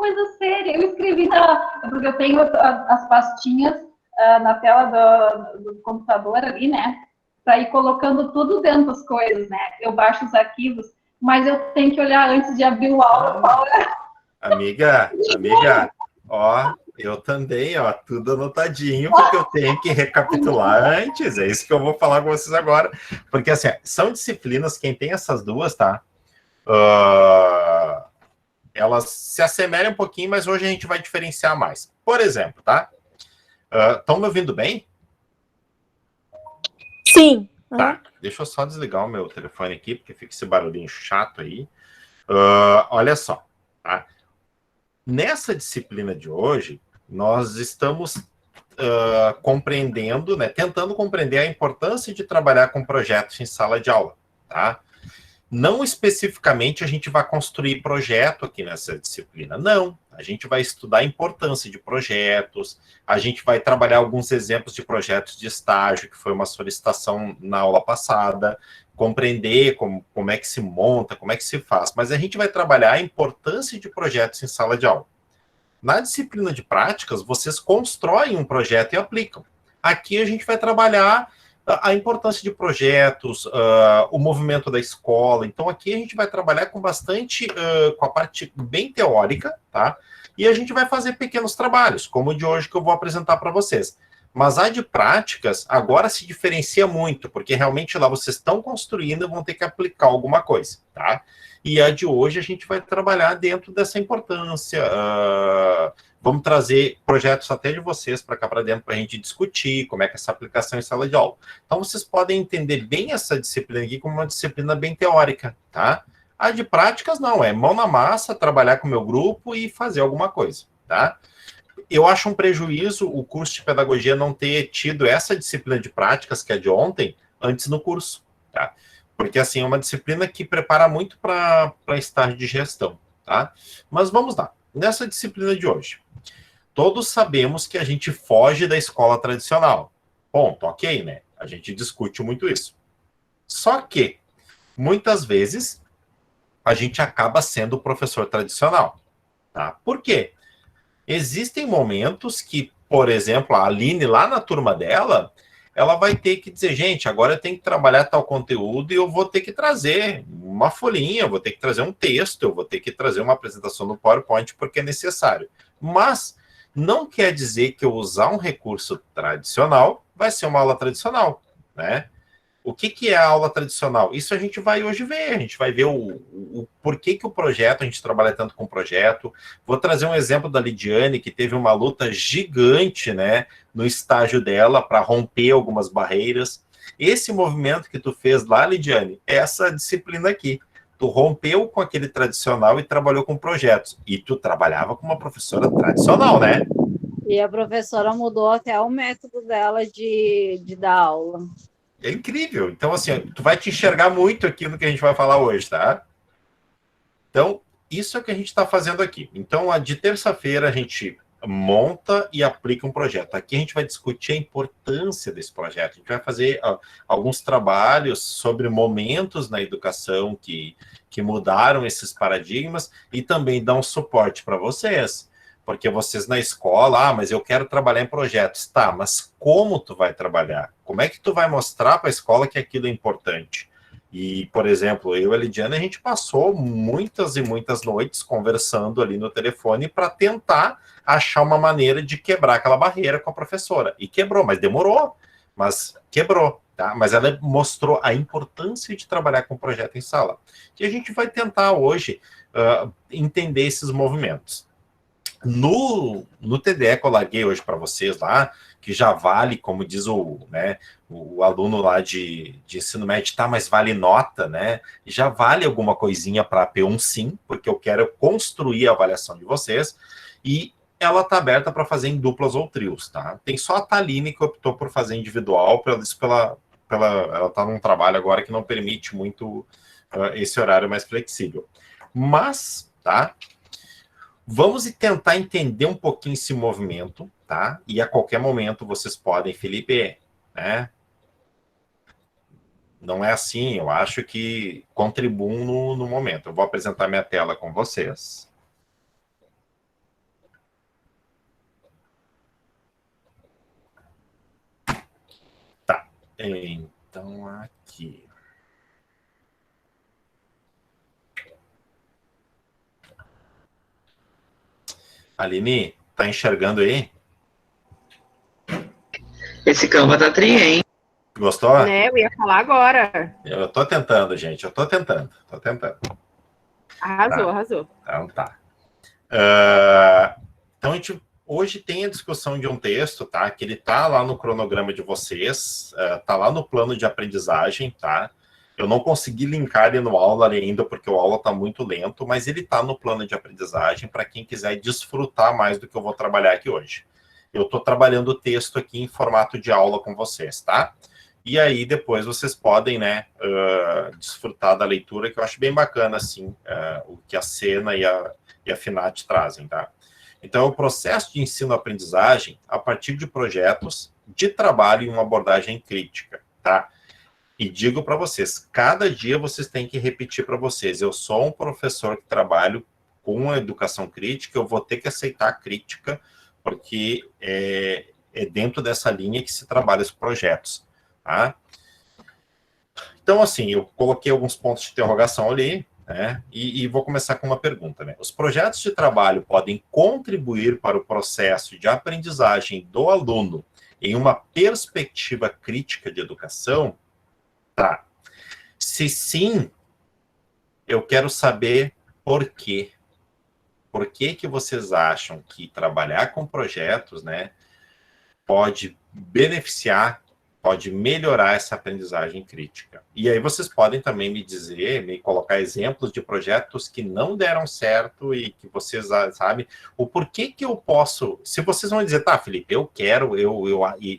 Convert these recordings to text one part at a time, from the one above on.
coisa séria. Eu escrevi porque eu tenho as pastinhas na tela do computador ali, né? Para ir colocando tudo dentro das coisas, né? Eu baixo os arquivos, mas eu tenho que olhar antes de abrir o aula qual é. Amiga, ó, eu também, ó, tudo anotadinho, porque eu tenho que recapitular antes, é isso que eu vou falar com vocês agora, porque assim, são disciplinas, quem tem essas duas, tá? Elas se assemelham um pouquinho, mas hoje a gente vai diferenciar mais. Por exemplo, tá? Estão me ouvindo bem? Sim. Tá, deixa eu só desligar o meu telefone aqui, porque fica esse barulhinho chato aí. Olha só, tá? Nessa disciplina de hoje, nós estamos compreendendo, né, tentando compreender a importância de trabalhar com projetos em sala de aula, tá? Não especificamente a gente vai construir projeto aqui nessa disciplina, não. A gente vai estudar a importância de projetos, a gente vai trabalhar alguns exemplos de projetos de estágio, que foi uma solicitação na aula passada, compreender como é que se monta, como é que se faz, mas a gente vai trabalhar a importância de projetos em sala de aula. Na disciplina de práticas, vocês constroem um projeto e aplicam. Aqui a gente vai trabalhar a importância de projetos, o movimento da escola. Então, aqui a gente vai trabalhar com bastante, com a parte bem teórica, tá? E a gente vai fazer pequenos trabalhos, como o de hoje que eu vou apresentar para vocês. Mas a de práticas agora se diferencia muito, porque realmente lá vocês estão construindo e vão ter que aplicar alguma coisa, tá? E a de hoje a gente vai trabalhar dentro dessa importância. Vamos trazer projetos até de vocês para cá para dentro para a gente discutir como é que é essa aplicação em sala de aula. Então vocês podem entender bem essa disciplina aqui como uma disciplina bem teórica, tá? A de práticas não, é mão na massa, trabalhar com o meu grupo e fazer alguma coisa, tá? Eu acho um prejuízo o curso de pedagogia não ter tido essa disciplina de práticas, que é de ontem, antes no curso, tá? Porque, assim, é uma disciplina que prepara muito para estágio de gestão, tá? Mas vamos lá. Nessa disciplina de hoje, todos sabemos que a gente foge da escola tradicional. Ponto, ok, né? A gente discute muito isso. Só que, muitas vezes, a gente acaba sendo o professor tradicional, tá? Por quê? Existem momentos que, por exemplo, a Aline, lá na turma dela, ela vai ter que dizer, gente, agora eu tenho que trabalhar tal conteúdo e eu vou ter que trazer uma folhinha, eu vou ter que trazer um texto, eu vou ter que trazer uma apresentação no PowerPoint porque é necessário. Mas não quer dizer que eu usar um recurso tradicional vai ser uma aula tradicional, né? O que é a aula tradicional? Isso a gente vai hoje ver, a gente vai ver o porquê que o projeto, a gente trabalha tanto com o projeto. Vou trazer um exemplo da Lidiane, que teve uma luta gigante, né, no estágio dela para romper algumas barreiras. Esse movimento que tu fez lá, Lidiane, é essa disciplina aqui. Tu rompeu com aquele tradicional e trabalhou com projetos. E tu trabalhava com uma professora tradicional, né? E a professora mudou até o método dela de dar aula. É incrível. Então, assim, tu vai te enxergar muito aqui no que a gente vai falar hoje, tá? Então, isso é o que a gente está fazendo aqui. Então, de terça-feira, a gente monta e aplica um projeto. Aqui a gente vai discutir a importância desse projeto. A gente vai fazer alguns trabalhos sobre momentos na educação que mudaram esses paradigmas e também dar um suporte para vocês. Porque vocês na escola, mas eu quero trabalhar em projetos. Tá, mas como tu vai trabalhar? Como é que tu vai mostrar para a escola que aquilo é importante? E, por exemplo, eu e a Lidiane, a gente passou muitas e muitas noites conversando ali no telefone para tentar achar uma maneira de quebrar aquela barreira com a professora. E quebrou, mas demorou, mas quebrou, tá? Mas ela mostrou a importância de trabalhar com projeto em sala. E a gente vai tentar hoje entender esses movimentos. No TDE que eu larguei hoje para vocês lá, que já vale, como diz o aluno lá de ensino médio, tá, mas vale nota, né? Já vale alguma coisinha para P1 sim, porque eu quero construir a avaliação de vocês, e ela tá aberta para fazer em duplas ou trios, tá? Tem só a Taline que optou por fazer individual, ela tá num trabalho agora que não permite muito esse horário mais flexível. Mas, tá? Vamos tentar entender um pouquinho esse movimento, tá? E a qualquer momento vocês podem, Felipe, né? Não é assim, eu acho que contribuam no momento. Eu vou apresentar minha tela com vocês. Então, aqui. Aline, tá enxergando aí? Esse Canva tá tri, hein? Gostou? Né, eu ia falar agora. Eu tô tentando, gente. Eu tô tentando. Arrasou, Tá. arrasou. Então tá. Então a gente hoje tem a discussão de um texto, tá? Que ele tá lá no cronograma de vocês, tá lá no plano de aprendizagem, tá? Eu não consegui linkar ele no aula ainda, porque o aula tá muito lento, mas ele tá no plano de aprendizagem para quem quiser desfrutar mais do que eu vou trabalhar aqui hoje. Eu tô trabalhando o texto aqui em formato de aula com vocês, tá? E aí depois vocês podem, né, desfrutar da leitura, que eu acho bem bacana, assim, o que a Sena e a FINAT trazem, tá? Então, o processo de ensino-aprendizagem a partir de projetos de trabalho e uma abordagem crítica, tá? E digo para vocês, cada dia vocês têm que repetir para vocês, eu sou um professor que trabalho com a educação crítica, eu vou ter que aceitar a crítica, porque é dentro dessa linha que se trabalha os projetos, tá? Então, assim, eu coloquei alguns pontos de interrogação ali, né? E vou começar com uma pergunta, né? Os projetos de trabalho podem contribuir para o processo de aprendizagem do aluno em uma perspectiva crítica de educação? Tá. Se sim, eu quero saber por quê. Por que que vocês acham que trabalhar com projetos, né, pode beneficiar, pode melhorar essa aprendizagem crítica? E aí vocês podem também me dizer, me colocar exemplos de projetos que não deram certo e que vocês sabem o porquê que eu posso... Se vocês vão dizer, tá, Felipe, eu quero,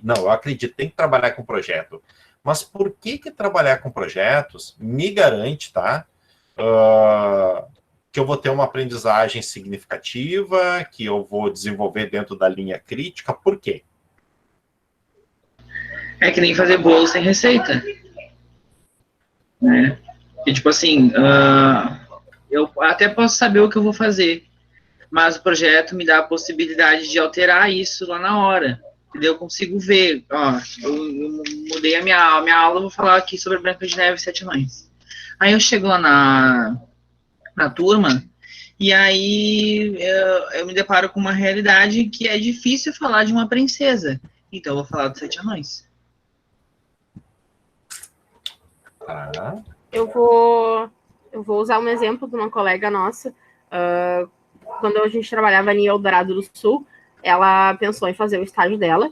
não, eu acredito, tem que trabalhar com projeto. Mas por que que trabalhar com projetos me garante, tá, que eu vou ter uma aprendizagem significativa, que eu vou desenvolver dentro da linha crítica? Por quê? É que nem fazer bolo sem receita. Né? E, tipo assim, eu até posso saber o que eu vou fazer, mas o projeto me dá a possibilidade de alterar isso lá na hora. Entendeu? Eu consigo ver, ó, eu mudei a minha aula, vou falar aqui sobre Branca de Neve e Sete Anões. Aí eu chego lá na turma, e aí eu me deparo com uma realidade que é difícil falar de uma princesa. Então eu vou falar dos Sete Anões. Ah. Eu vou usar um exemplo de uma colega nossa. Quando a gente trabalhava em Eldorado do Sul, ela pensou em fazer o estágio dela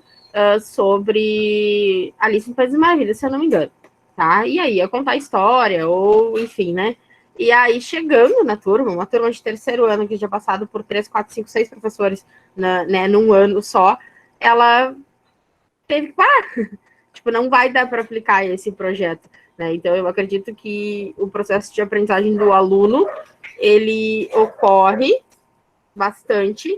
sobre Alice no País das Maravilhas, se eu não me engano. Tá? E aí ia contar a história, ou enfim, né? E aí, chegando na turma, uma turma de terceiro ano que tinha passado por 3, 4, 5, 6 professores né, num ano só, ela teve que parar. Tipo, não vai dar para aplicar esse projeto. Né? Então, eu acredito que o processo de aprendizagem do aluno, ele ocorre bastante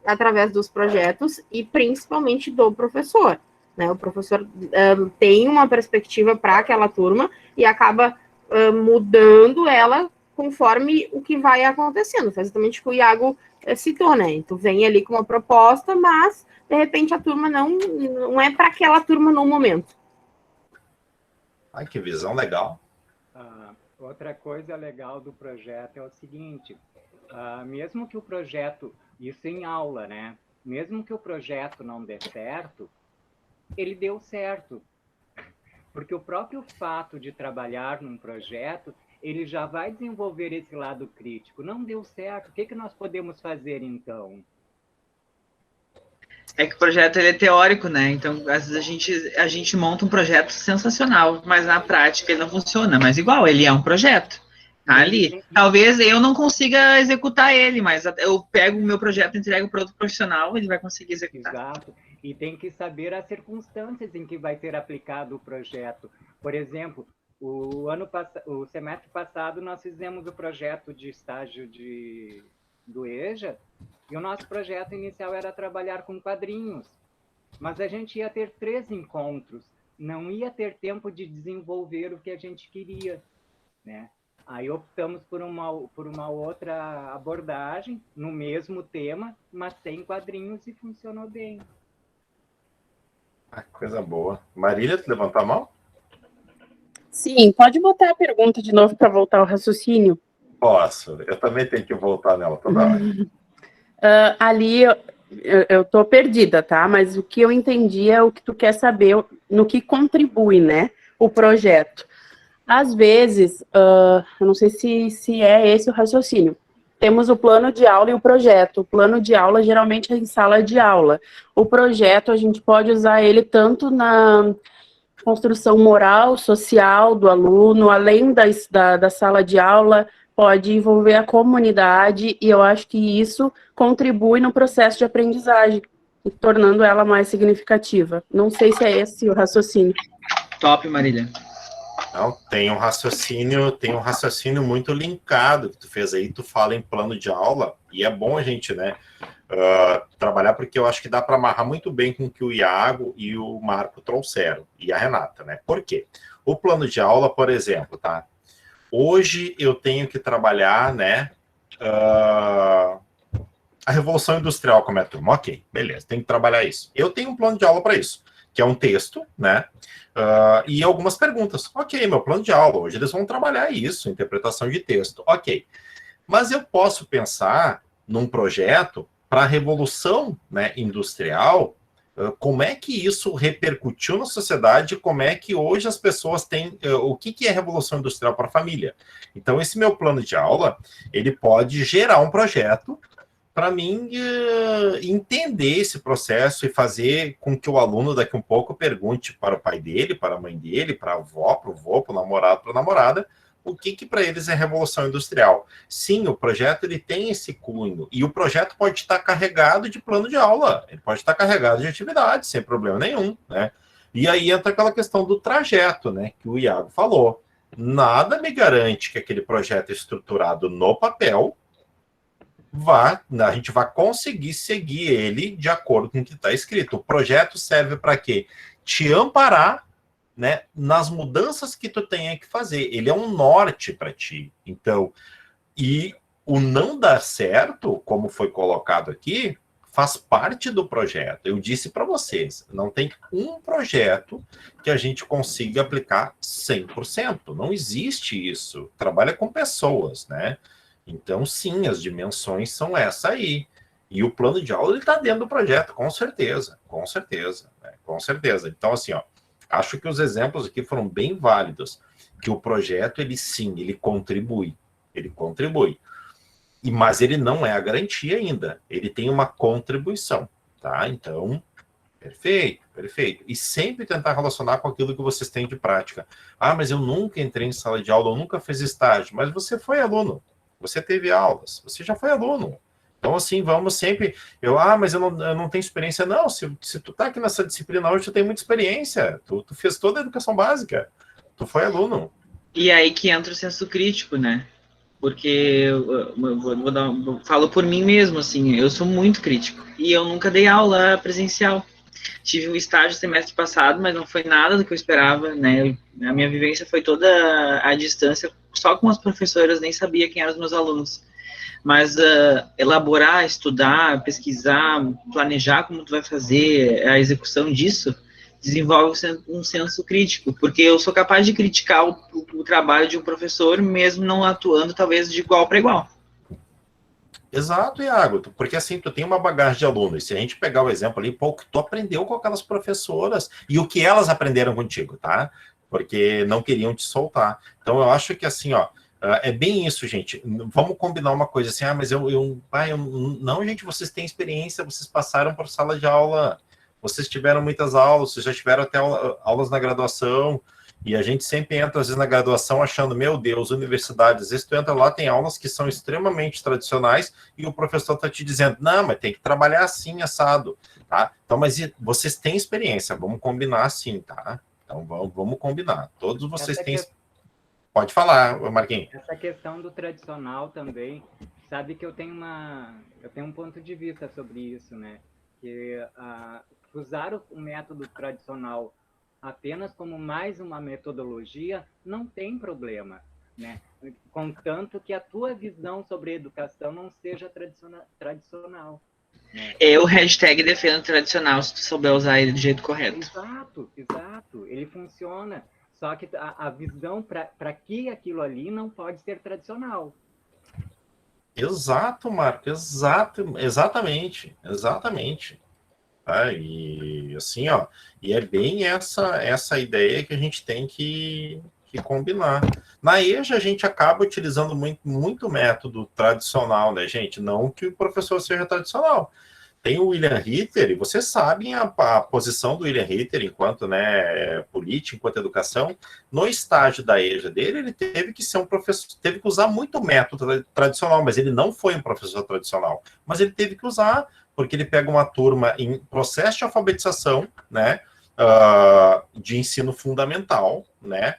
através dos projetos e principalmente do professor. Né? O professor tem uma perspectiva para aquela turma e acaba mudando ela conforme o que vai acontecendo. Foi exatamente o que o Iago citou, né? Tu vem ali com uma proposta, mas de repente a turma não é para aquela turma no momento. Ai, que visão legal. Outra coisa legal do projeto é o seguinte, mesmo que o projeto, isso em aula, né? Mesmo que o projeto não dê certo, ele deu certo. Porque o próprio fato de trabalhar num projeto, ele já vai desenvolver esse lado crítico. Não deu certo, o que que nós podemos fazer então? É que o projeto ele é teórico, né? Então, às vezes a gente monta um projeto sensacional, mas na prática ele não funciona. Mas igual, ele é um projeto. Tá ali. Talvez eu não consiga executar ele, mas eu pego o meu projeto, entrego para outro profissional, ele vai conseguir executar. Exato. E tem que saber as circunstâncias em que vai ser aplicado o projeto. Por exemplo, o semestre passado nós fizemos o projeto de estágio do EJA, e o nosso projeto inicial era trabalhar com quadrinhos. Mas a gente ia ter 3 encontros, não ia ter tempo de desenvolver o que a gente queria, né? Aí optamos por uma outra abordagem, no mesmo tema, mas sem quadrinhos, e funcionou bem. Ah, coisa boa. Marília, tu levantou a mão? Sim, pode botar a pergunta de novo para voltar ao raciocínio? Posso. Eu também tenho que voltar nela toda hora. Ali eu estou perdida, tá? Mas o que eu entendi é o que tu quer saber, no que contribui, né, o projeto. Às vezes, eu não sei se é esse o raciocínio. Temos o plano de aula e o projeto. O plano de aula geralmente é em sala de aula. O projeto a gente pode usar ele tanto na construção moral, social do aluno, além da sala de aula, pode envolver a comunidade, e eu acho que isso contribui no processo de aprendizagem, tornando ela mais significativa. Não sei se é esse o raciocínio. Top, Marília. Não, tem um raciocínio muito linkado que tu fez aí, tu fala em plano de aula, e é bom a gente, né, trabalhar, porque eu acho que dá para amarrar muito bem com o que o Iago e o Marco trouxeram, e a Renata, né? Por quê? O plano de aula, por exemplo, tá? Hoje eu tenho que trabalhar, né, a Revolução Industrial como é a turma. Ok, beleza, tem que trabalhar isso. Eu tenho um plano de aula para isso, que é um texto, né, e algumas perguntas. Ok, meu plano de aula, hoje eles vão trabalhar isso, interpretação de texto. Ok, mas eu posso pensar num projeto para a Revolução, né, Industrial, como é que isso repercutiu na sociedade, como é que hoje as pessoas têm, o que é Revolução Industrial para a família. Então, esse meu plano de aula, ele pode gerar um projeto para mim entender esse processo e fazer com que o aluno daqui um pouco pergunte para o pai dele, para a mãe dele, para a avó, para o vô, para o namorado, para a namorada, o que para eles é revolução industrial. Sim, o projeto ele tem esse cunho, e o projeto pode estar carregado de plano de aula, ele pode estar carregado de atividade, sem problema nenhum, né? E aí entra aquela questão do trajeto, né, que o Iago falou. Nada me garante que aquele projeto estruturado no papel a gente vai conseguir seguir ele de acordo com o que está escrito. O projeto serve para quê? Te amparar, né, nas mudanças que tu tenha que fazer. Ele é um norte para ti. Então, e o não dar certo, como foi colocado aqui, faz parte do projeto. Eu disse para vocês, não tem um projeto que a gente consiga aplicar 100%. Não existe isso. Trabalha com pessoas, né? Então, sim, as dimensões são essa aí. E o plano de aula está dentro do projeto, com certeza, né? Com certeza. Então, assim, ó, acho que os exemplos aqui foram bem válidos, que o projeto, ele sim, ele contribui, mas ele não é a garantia ainda, ele tem uma contribuição, tá? Então, perfeito. E sempre tentar relacionar com aquilo que vocês têm de prática. Ah, mas eu nunca entrei em sala de aula, eu nunca fiz estágio, mas você foi aluno. Você teve aulas, você já foi aluno. Então, assim, vamos sempre... mas eu não tenho experiência. Não, se tu tá aqui nessa disciplina hoje, tu tem muita experiência. Tu fez toda a educação básica. Tu foi aluno. E aí que entra o senso crítico, né? Porque eu falo por mim mesmo, assim, eu sou muito crítico. E eu nunca dei aula presencial. Tive um estágio semestre passado, mas não foi nada do que eu esperava, né? A minha vivência foi toda à distância, só com as professoras, nem sabia quem eram os meus alunos. Mas elaborar, estudar, pesquisar, planejar como tu vai fazer a execução disso, desenvolve um senso crítico, porque eu sou capaz de criticar o trabalho de um professor, mesmo não atuando, talvez, de igual para igual. Exato, Iago, porque assim, tu tem uma bagagem de alunos, se a gente pegar o exemplo ali, pô, que tu aprendeu com aquelas professoras e o que elas aprenderam contigo, tá? Porque não queriam te soltar. Então, eu acho que assim, ó, é bem isso, gente. Vamos combinar uma coisa assim, mas não, gente, vocês têm experiência, vocês passaram por sala de aula, vocês tiveram muitas aulas, vocês já tiveram até aulas na graduação, e a gente sempre entra, às vezes, na graduação achando, meu Deus, universidade, às vezes tu entra lá, tem aulas que são extremamente tradicionais e o professor está te dizendo, não, mas tem que trabalhar assim, assado, tá? Então, mas vocês têm experiência, vamos combinar assim, tá? Então, vamos combinar. Todos vocês têm... Pode falar, Marquinhos. Essa questão do tradicional também, sabe que eu tenho um ponto de vista sobre isso, né? Que usar o método tradicional apenas como mais uma metodologia não tem problema, né? Contanto que a tua visão sobre educação não seja tradicional. É o hashtag defenda o tradicional, se tu souber usar ele do jeito correto. Exato, exato. Ele funciona. Só que a visão para que aquilo ali não pode ser tradicional. Exato, Marco, exatamente. Tá? E assim, ó, e é bem essa ideia que a gente tem que combinar. Na EJA, a gente acaba utilizando muito método tradicional, né, gente? Não que o professor seja tradicional. Tem o William Ritter, e vocês sabem a posição do William Ritter enquanto, né, político, enquanto educação. No estágio da EJA dele, ele teve que ser um professor, teve que usar muito método tradicional, mas ele não foi um professor tradicional. Mas ele teve que usar, porque ele pega uma turma em processo de alfabetização, né, de ensino fundamental, né,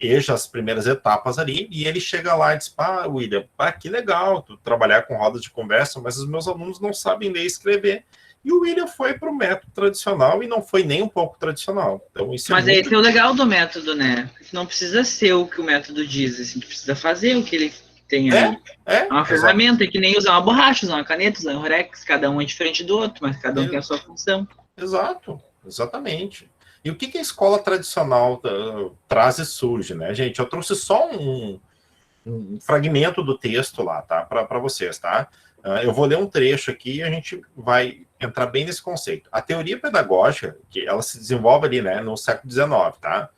EJA as primeiras etapas ali, e ele chega lá e diz, William, que legal tu trabalhar com rodas de conversa, mas os meus alunos não sabem ler e escrever. E o William foi para o método tradicional e não foi nem um pouco tradicional. Então, isso mas esse é o legal do método, né? Não precisa ser o que o método diz, assim, precisa fazer o que ele tem ali. É uma ferramenta, que nem usar uma borracha, usar uma caneta, usar um Rex, cada um é diferente do outro, mas cada um tem a sua função. Exatamente. E o que a escola tradicional traz e surge, né, gente? Eu trouxe só um fragmento do texto lá, tá? Para vocês, tá? Eu vou ler um trecho aqui e a gente vai entrar bem nesse conceito. A teoria pedagógica, que ela se desenvolve ali, né, no século XIX, tá?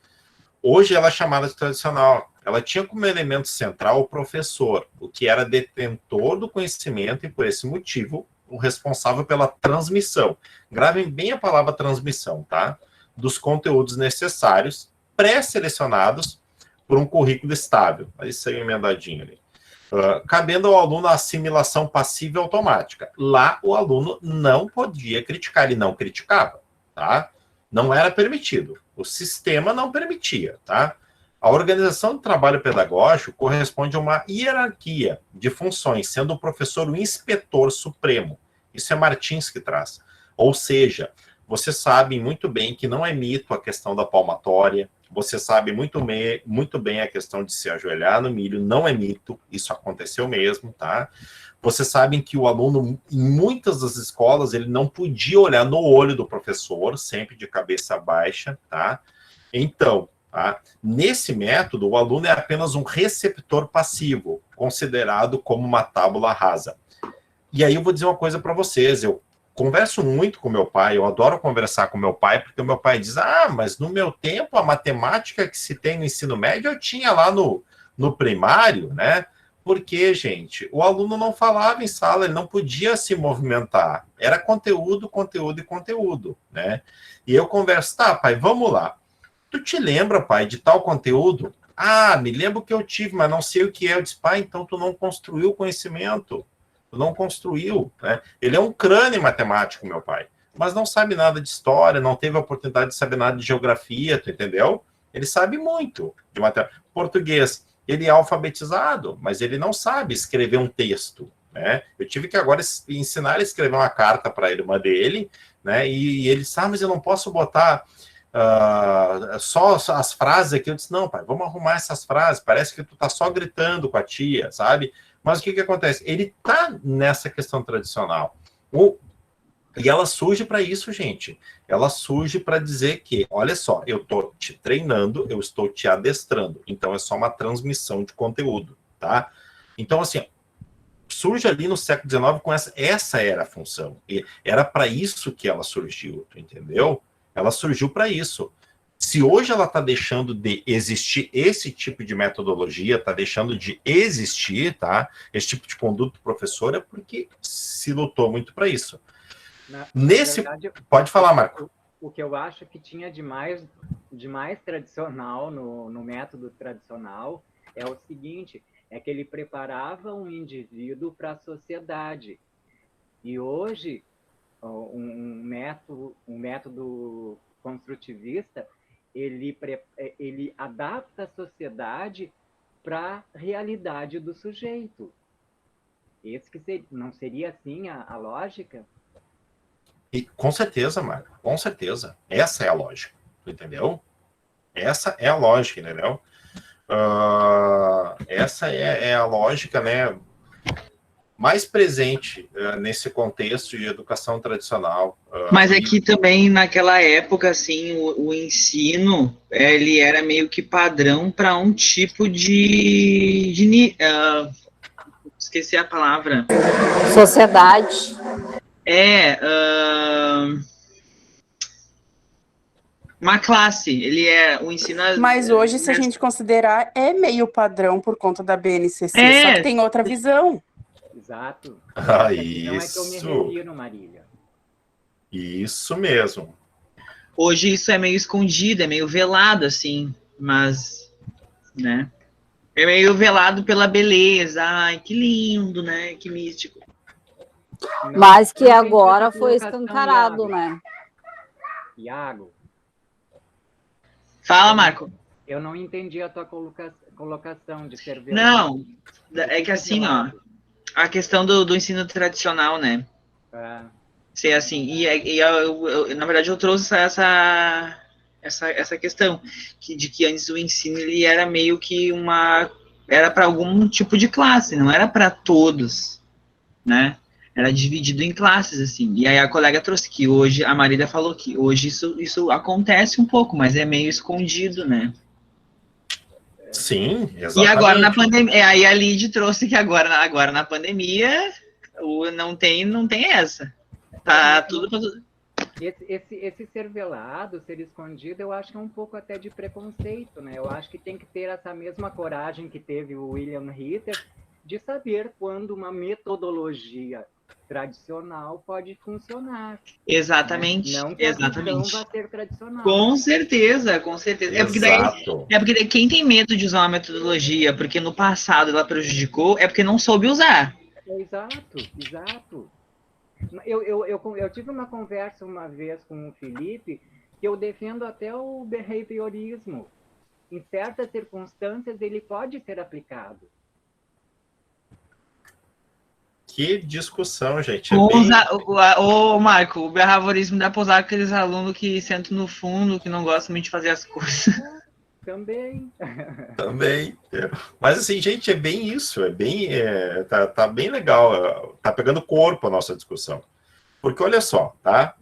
Hoje ela é chamada de tradicional. Ela tinha como elemento central o professor, o que era detentor do conhecimento e, por esse motivo, o responsável pela transmissão. Gravem bem a palavra transmissão, tá? Dos conteúdos necessários, pré-selecionados por um currículo estável. Isso aí emendadinho ali. Cabendo ao aluno a assimilação passiva e automática. Lá, o aluno não podia criticar, e não criticava, tá? Não era permitido. O sistema não permitia, tá? A organização do trabalho pedagógico corresponde a uma hierarquia de funções, sendo o professor o inspetor supremo. Isso é Martins que traz. Ou seja, vocês sabem muito bem que não é mito a questão da palmatória, você sabe muito bem a questão de se ajoelhar no milho, não é mito, isso aconteceu mesmo, tá? Vocês sabem que o aluno, em muitas das escolas, ele não podia olhar no olho do professor, sempre de cabeça baixa, tá? Então, tá? Nesse método, o aluno é apenas um receptor passivo, considerado como uma tábula rasa. E aí eu vou dizer uma coisa para vocês, eu converso muito com meu pai, eu adoro conversar com meu pai, porque o meu pai diz, mas no meu tempo, a matemática que se tem no ensino médio, eu tinha lá no primário, né? Porque, gente, o aluno não falava em sala, ele não podia se movimentar. Era conteúdo, né? E eu converso, pai, vamos lá. Tu te lembra, pai, de tal conteúdo? Me lembro que eu tive, mas não sei o que é. Eu disse, pai, então tu não construiu o conhecimento. Não construiu, né? Ele é um crânio matemático, meu pai, mas não sabe nada de história, não teve a oportunidade de saber nada de geografia, tu entendeu? Ele sabe muito de matemática. Português, ele é alfabetizado, mas ele não sabe escrever um texto, né? Eu tive que agora ensinar ele a escrever uma carta para a irmã dele, né? E ele disse, mas eu não posso botar só as frases aqui. Eu disse, não, pai, vamos arrumar essas frases, parece que tu tá só gritando com a tia, sabe? Mas o que acontece? Ele está nessa questão tradicional. E ela surge para isso, gente. Ela surge para dizer que, olha só, eu estou te treinando, eu estou te adestrando. Então, é só uma transmissão de conteúdo, tá? Então, assim, surge ali no século XIX com essa era a função. E era para isso que ela surgiu, tu entendeu? Ela surgiu para isso. Se hoje ela está deixando de existir esse tipo de metodologia, está deixando de existir, tá? Esse tipo de conduta do professor, é porque se lutou muito para isso. Na Nesse... verdade, Pode falar, Marco. O que eu acho que tinha de mais tradicional no método tradicional é o seguinte, é que ele preparava um indivíduo para a sociedade. E hoje, um método construtivista, ele adapta a sociedade para a realidade do sujeito. Não seria assim a lógica? E, com certeza, Marco, com certeza. Essa é a lógica, entendeu? Essa é a lógica, entendeu? Essa é a lógica, né? mais presente nesse contexto de educação tradicional. Mas é que também naquela época, assim, o ensino, ele era meio que padrão para um tipo esqueci a palavra. Sociedade. Uma classe, ele é o ensino... Mas hoje, se a gente considerar, é meio padrão por conta da BNCC, só que tem outra visão. Exato. Isso. Não é que eu me refiro, Marília. Isso mesmo. Hoje isso é meio escondido, é meio velado, assim, mas, né? É meio velado pela beleza. Ai, que lindo, né? Que místico. Mas que agora foi escancarado, né? Iago. Fala, Marco. Eu não entendi a tua colocação de ser velado. Não, é que assim, ó, a questão do ensino tradicional, né? Ser assim, na verdade eu trouxe essa questão, de que antes o ensino ele era meio que era para algum tipo de classe, não era para todos, né? Era dividido em classes, assim. E aí a colega trouxe que hoje, a Marília falou que hoje isso acontece um pouco, mas é meio escondido, né? Sim, exatamente. E agora na pandemia, aí a Lid trouxe que agora na pandemia não tem essa. Tá tudo... Esse ser velado, ser escondido, eu acho que é um pouco até de preconceito, né? Eu acho que tem que ter essa mesma coragem que teve o William Ritter de saber quando uma metodologia tradicional pode funcionar. Exatamente. Não que a visão vá ser tradicional. Com certeza, com certeza. É porque quem tem medo de usar uma metodologia porque no passado ela prejudicou, é porque não soube usar. Exato. Eu tive uma conversa uma vez com o Felipe que eu defendo até o behaviorismo. Em certas circunstâncias ele pode ser aplicado. Que discussão, gente. Marco, o behaviorismo dá para usar aqueles alunos que sentam no fundo, que não gostam muito de fazer as coisas. Também. Mas assim, gente, é bem isso. Tá bem legal. Tá pegando corpo a nossa discussão. Porque olha só, tá?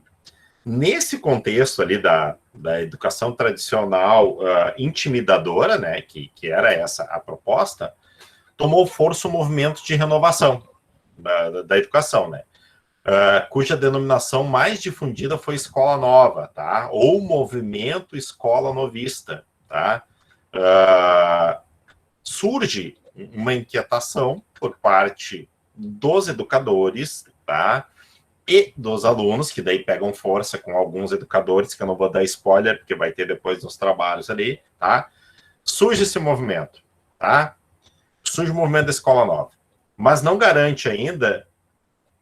Nesse contexto ali da educação tradicional intimidadora, né? Que era essa a proposta, tomou força o movimento de renovação da educação, né? Cuja denominação mais difundida foi Escola Nova, tá? Ou Movimento Escola Novista, tá? Surge uma inquietação por parte dos educadores, tá? E dos alunos, que daí pegam força com alguns educadores, que eu não vou dar spoiler, porque vai ter depois nos trabalhos ali, tá? Surge esse movimento, tá? Surge o movimento da Escola Nova. Mas não garante ainda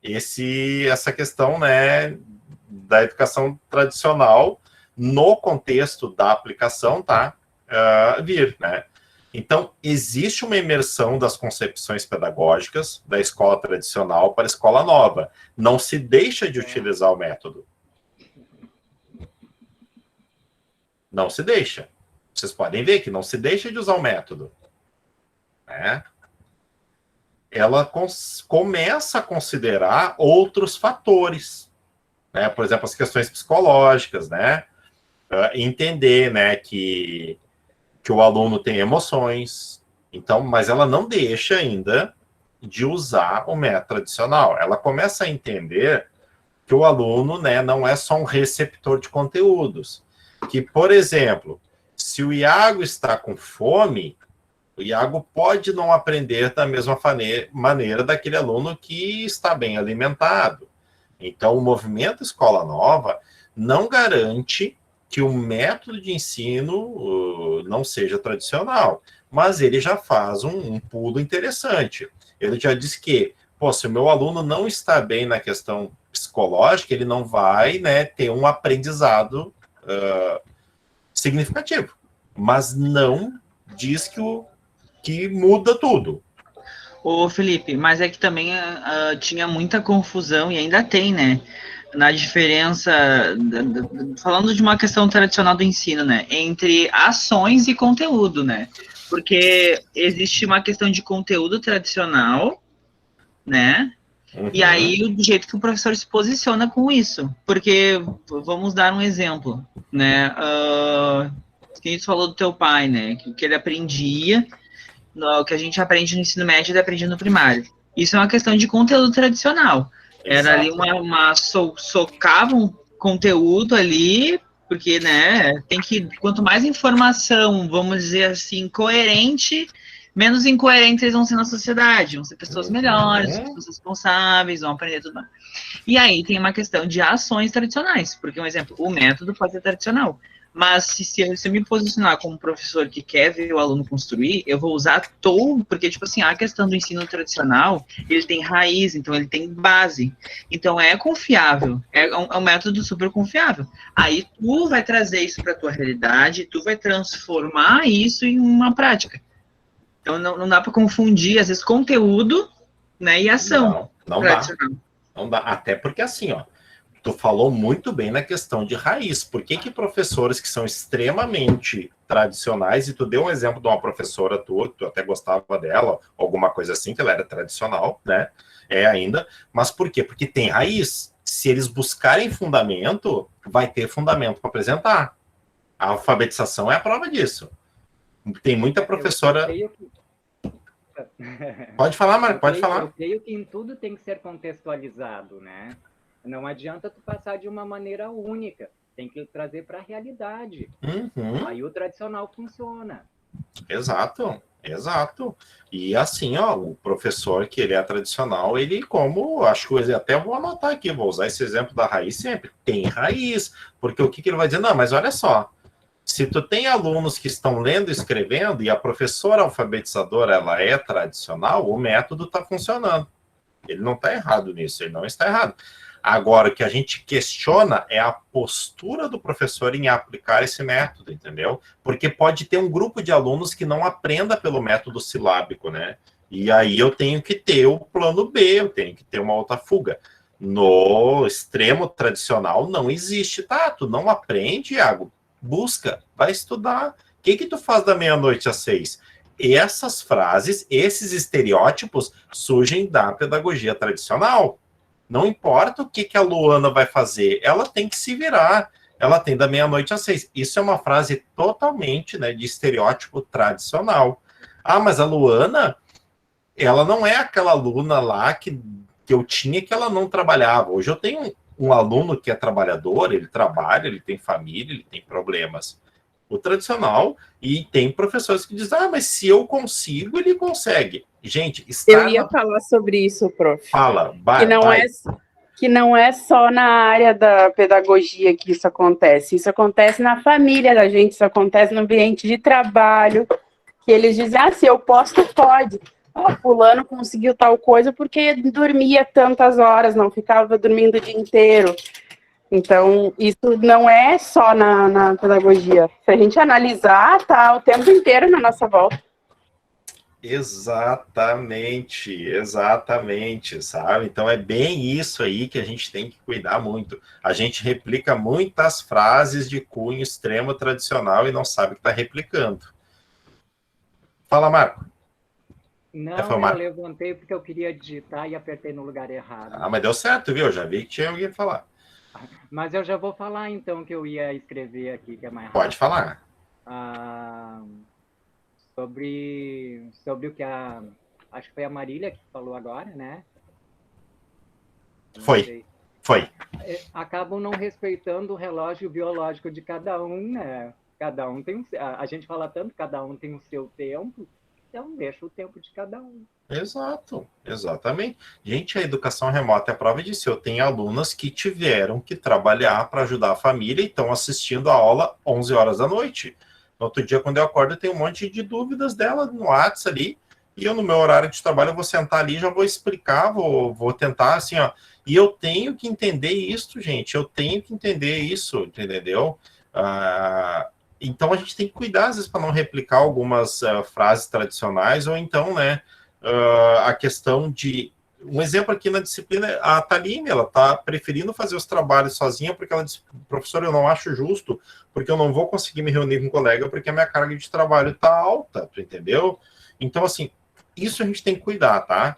essa questão, né, da educação tradicional no contexto da aplicação, tá? Vir, né? Então, existe uma imersão das concepções pedagógicas da escola tradicional para a escola nova. Não se deixa de utilizar o método. Não se deixa. Vocês podem ver que não se deixa de usar o método, né? Ela começa a considerar outros fatores, né? Por exemplo, as questões psicológicas, né? Entender, né, que o aluno tem emoções, então, mas ela não deixa ainda de usar o método tradicional. Ela começa a entender que o aluno, né, não é só um receptor de conteúdos. Que, por exemplo, se o Iago está com fome, o Iago pode não aprender da mesma maneira daquele aluno que está bem alimentado. Então, o movimento Escola Nova não garante que o método de ensino não seja tradicional, mas ele já faz um pulo interessante. Ele já diz que, se o meu aluno não está bem na questão psicológica, ele não vai, né, ter um aprendizado significativo, mas não diz que muda tudo. Ô, Felipe, mas é que também tinha muita confusão, e ainda tem, né, na diferença, falando de uma questão tradicional do ensino, né, entre ações e conteúdo, né, porque existe uma questão de conteúdo tradicional, né? E aí, o jeito que o professor se posiciona com isso. Porque, vamos dar um exemplo, né? Que a gente falou do teu pai, né? Que ele aprendia, o que a gente aprende no ensino médio, ele aprendia no primário. Isso é uma questão de conteúdo tradicional. Era ali socava um conteúdo ali, porque, né, quanto mais informação, vamos dizer assim, coerente, menos incoerentes eles vão ser na sociedade, vão ser pessoas melhores, pessoas responsáveis, vão aprender tudo mais. E aí tem uma questão de ações tradicionais, porque, um exemplo, o método pode ser tradicional, mas se eu me posicionar como professor que quer ver o aluno construir, eu vou usar todo, porque, tipo assim, a questão do ensino tradicional, ele tem raiz, então ele tem base, então é confiável, é um método super confiável. Aí tu vai trazer isso para a tua realidade, tu vai transformar isso em uma prática. Então não dá para confundir, às vezes, conteúdo, né, e ação. Não dá. Não dá. Até porque, assim, ó, tu falou muito bem na questão de raiz. Por que professores que são extremamente tradicionais, e tu deu um exemplo de uma professora tua, que tu até gostava dela, alguma coisa assim, que ela era tradicional, né? É ainda. Mas por quê? Porque tem raiz. Se eles buscarem fundamento, vai ter fundamento para apresentar. A alfabetização é a prova disso. Tem muita professora... Pode falar, Marco, pode falar. Eu creio que em tudo tem que ser contextualizado, né? Não adianta tu passar de uma maneira única. Tem que trazer para a realidade. Aí o tradicional funciona. Exato. E assim, ó, o professor que ele é tradicional, ele, como, acho que eu até vou anotar aqui, vou usar esse exemplo da raiz sempre. Tem raiz. Porque o que ele vai dizer? Não, mas olha só. Se tu tem alunos que estão lendo e escrevendo e a professora alfabetizadora ela é tradicional, o método está funcionando. Ele não está errado nisso, ele não está errado. Agora, o que a gente questiona é a postura do professor em aplicar esse método, entendeu? Porque pode ter um grupo de alunos que não aprenda pelo método silábico, né? E aí eu tenho que ter o plano B, eu tenho que ter uma outra fuga. No extremo tradicional não existe, tá? Tu não aprende, Iago. Busca, vai estudar. O que tu faz da meia-noite às 6? E essas frases, esses estereótipos surgem da pedagogia tradicional. Não importa o que a Luana vai fazer, ela tem que se virar. Ela tem da meia-noite às 6. Isso é uma frase totalmente, né, de estereótipo tradicional. Ah, mas a Luana, ela não é aquela aluna lá que eu tinha que ela não trabalhava. Hoje eu tenho um aluno que é trabalhador, ele trabalha, ele tem família, ele tem problemas. O tradicional, e tem professores que dizem, mas se eu consigo, ele consegue. Gente, eu ia falar sobre isso, prof. Fala, vai, que não é só na área da pedagogia que isso acontece na família da gente, isso acontece no ambiente de trabalho, que eles dizem, se eu posso, tu pode. Fulano conseguiu tal coisa porque dormia tantas horas, não ficava dormindo o dia inteiro. Então, isso não é só na pedagogia. Se a gente analisar, tá o tempo inteiro na nossa volta. Exatamente, sabe? Então, é bem isso aí que a gente tem que cuidar muito. A gente replica muitas frases de cunho extremo tradicional e não sabe que está replicando. Fala, Marco. Não, eu levantei porque eu queria digitar e apertei no lugar errado. Mas deu certo, viu? Eu já vi que tinha alguém falar. Mas eu já vou falar, então, que eu ia escrever aqui, que é mais rápido. Pode falar. Sobre o que acho que foi a Marília que falou agora, né? Foi. Acabam não respeitando o relógio biológico de cada um, né? Cada um tem a gente fala tanto, cada um tem o seu tempo. Então, deixa o tempo de cada um. Exatamente. Gente, a educação remota é a prova disso. Eu tenho alunas que tiveram que trabalhar para ajudar a família e estão assistindo a aula 11 horas da noite. No outro dia, quando eu acordo, eu tenho um monte de dúvidas dela no WhatsApp ali, e eu, no meu horário de trabalho, eu vou sentar ali, já vou explicar, vou tentar, assim, ó. E eu tenho que entender isso, gente. Eu tenho que entender isso, entendeu? Então, a gente tem que cuidar, às vezes, para não replicar algumas frases tradicionais, ou então, né, a questão de... Um exemplo aqui na disciplina, a Taline, ela está preferindo fazer os trabalhos sozinha, porque ela disse, professor, eu não acho justo, porque eu não vou conseguir me reunir com um colega, porque a minha carga de trabalho está alta, tu entendeu? Então, assim, isso a gente tem que cuidar, tá?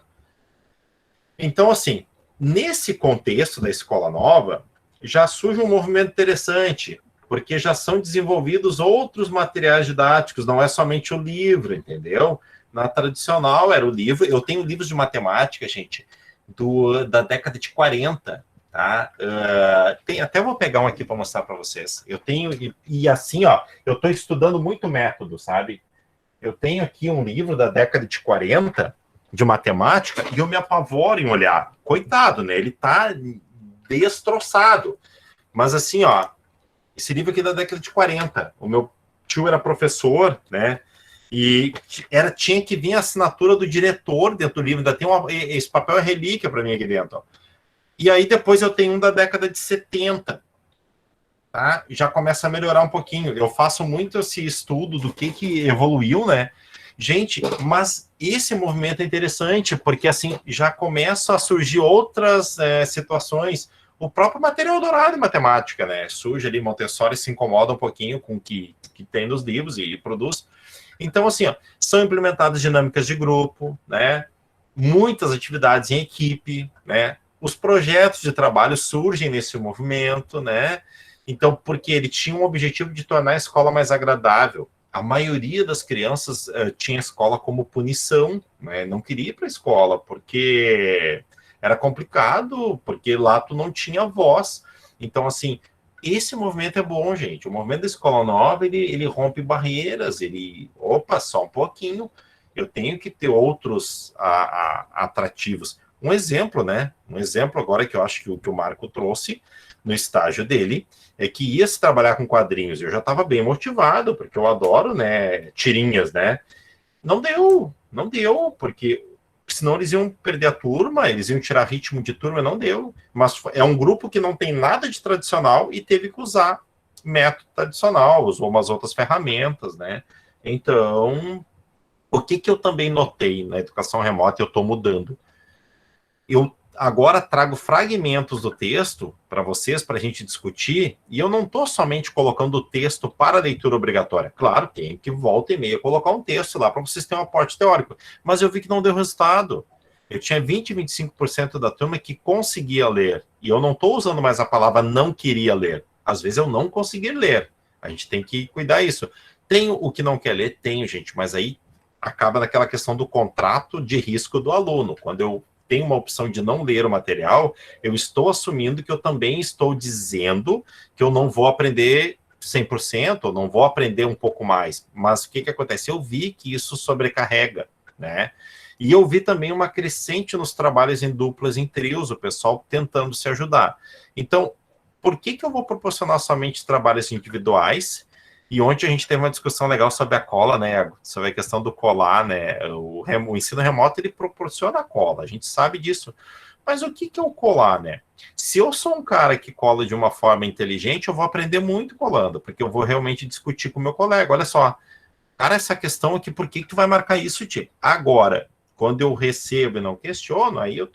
Então, assim, nesse contexto da escola nova, já surge um movimento interessante, porque já são desenvolvidos outros materiais didáticos, não é somente o livro, entendeu? Na tradicional era o livro, eu tenho livros de matemática, gente, da década de 40, tá? Até vou pegar um aqui para mostrar para vocês. Eu tenho, e assim, ó, eu estou estudando muito método, sabe? Eu tenho aqui um livro da década de 40 de matemática e eu me apavoro em olhar. Coitado, né? Ele tá destroçado. Mas assim, ó, esse livro aqui é da década de 40. O meu tio era professor, né? E tinha que vir a assinatura do diretor dentro do livro. Ainda tem esse papel é relíquia para mim aqui dentro. Ó. E aí depois eu tenho um da década de 70. Tá? Já começa a melhorar um pouquinho. Eu faço muito esse estudo do que evoluiu, né? Gente, mas esse movimento é interessante, porque assim, já começam a surgir outras situações. O próprio material dourado em matemática, né? Surge ali, Montessori se incomoda um pouquinho com o que tem nos livros e produz. Então, assim, ó, são implementadas dinâmicas de grupo, né? Muitas atividades em equipe, né? Os projetos de trabalho surgem nesse movimento, né? Então, porque ele tinha um objetivo de tornar a escola mais agradável. A maioria das crianças tinha a escola como punição, né? Não queria ir para a escola, porque era complicado, porque lá tu não tinha voz. Então, assim, esse movimento é bom, gente. O movimento da escola nova, ele rompe barreiras, opa, só um pouquinho, eu tenho que ter outros atrativos. Um exemplo, né? Um exemplo agora que eu acho que o Marco trouxe no estágio dele, é que ia se trabalhar com quadrinhos. Eu já estava bem motivado, porque eu adoro, né, tirinhas, né? Não deu, porque senão eles iam perder a turma, eles iam tirar ritmo de turma, não deu. Mas é um grupo que não tem nada de tradicional e teve que usar método tradicional, usou umas outras ferramentas, né? Então, o que eu também notei na educação remota, eu estou mudando. Eu agora trago fragmentos do texto para vocês, para a gente discutir, e eu não estou somente colocando o texto para leitura obrigatória. Claro, tem que volta e meia colocar um texto lá para vocês terem um aporte teórico, mas eu vi que não deu resultado. Eu tinha 20, 25% da turma que conseguia ler, e eu não estou usando mais a palavra não queria ler. Às vezes eu não consegui ler. A gente tem que cuidar disso. Tenho o que não quer ler? Tenho, gente, mas aí acaba naquela questão do contrato de risco do aluno. Quando eu tenho uma opção de não ler o material, eu estou assumindo que eu também estou dizendo que eu não vou aprender 100%, ou não vou aprender um pouco mais. Mas o que acontece? Eu vi que isso sobrecarrega, né? E eu vi também uma crescente nos trabalhos em duplas, em trios, o pessoal tentando se ajudar. Então, por que eu vou proporcionar somente trabalhos individuais? E ontem a gente teve uma discussão legal sobre a cola, né? Sobre a questão do colar, né? O ensino remoto, ele proporciona a cola, a gente sabe disso. Mas o que é o colar, né? Se eu sou um cara que cola de uma forma inteligente, eu vou aprender muito colando, porque eu vou realmente discutir com o meu colega. Olha só, cara, essa questão aqui, por que tu vai marcar isso, tipo? Agora, quando eu recebo e não questiono, aí eu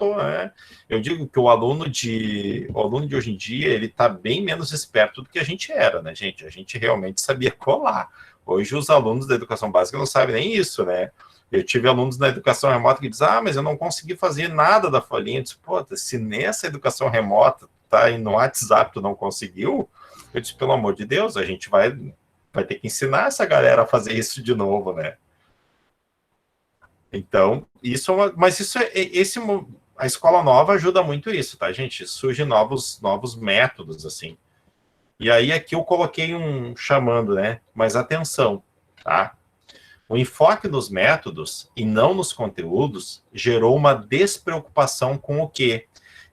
digo que o aluno de hoje em dia, ele está bem menos esperto do que a gente era, né, gente? A gente realmente sabia colar. Hoje os alunos da educação básica não sabem nem isso, né? Eu tive alunos na educação remota que dizem, mas eu não consegui fazer nada da folhinha. Eu disse, pô, se nessa educação remota tá aí no WhatsApp tu não conseguiu, eu disse, pelo amor de Deus, a gente vai ter que ensinar essa galera a fazer isso de novo, né? Então, a escola nova ajuda muito isso, tá, gente? Surgem novos métodos, assim. E aí aqui eu coloquei chamando, né? Mas atenção, tá? O enfoque nos métodos e não nos conteúdos gerou uma despreocupação com o quê?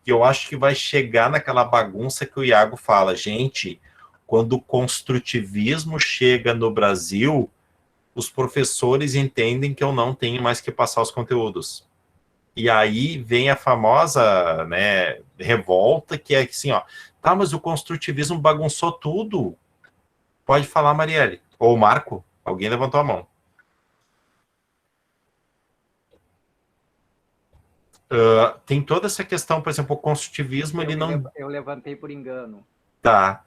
Que eu acho que vai chegar naquela bagunça que o Iago fala. Gente, quando o construtivismo chega no Brasil, os professores entendem que eu não tenho mais que passar os conteúdos. E aí vem a famosa, né, revolta, que é assim, ó, tá, mas o construtivismo bagunçou tudo. Pode falar, Marielle. Ou Marco, alguém levantou a mão. Tem toda essa questão, por exemplo, o construtivismo, Eu levantei por engano. Tá.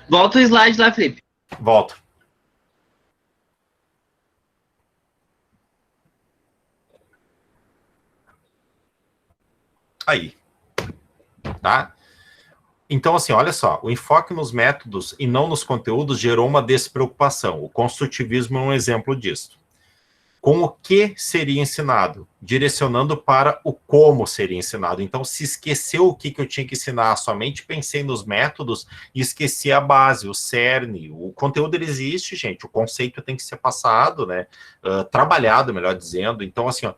Volta o slide lá, Felipe. Volto. Aí, tá? Então, assim, olha só, o enfoque nos métodos e não nos conteúdos gerou uma despreocupação. O construtivismo é um exemplo disso. Com o que seria ensinado, direcionando para o como seria ensinado. Então, se esqueceu o que eu tinha que ensinar, somente pensei nos métodos e esqueci a base, o cerne. O conteúdo ele existe, gente, o conceito tem que ser passado, né? Trabalhado, melhor dizendo. Então, assim, ó,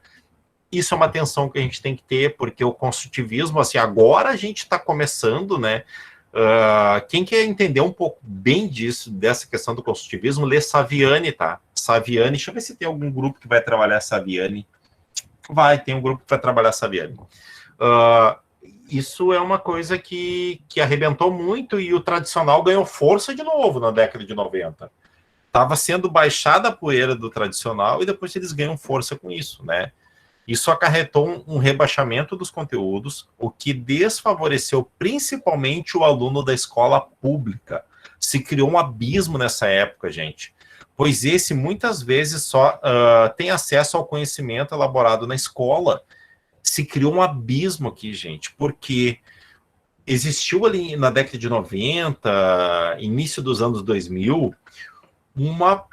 isso é uma atenção que a gente tem que ter, porque o construtivismo, assim, agora a gente está começando, né? Quem quer entender um pouco bem disso, dessa questão do construtivismo, lê Saviani, tá? Saviani, deixa eu ver se tem algum grupo que vai trabalhar Saviani. Tem um grupo que vai trabalhar Saviani. Isso é uma coisa que arrebentou muito e o tradicional ganhou força de novo na década de 90. Estava sendo baixada a poeira do tradicional e depois eles ganham força com isso, né? Isso acarretou um rebaixamento dos conteúdos, o que desfavoreceu principalmente o aluno da escola pública. Se criou um abismo nessa época, gente, pois esse muitas vezes só tem acesso ao conhecimento elaborado na escola. Se criou um abismo aqui, gente, porque existiu ali na década de 90, início dos anos 2000, uma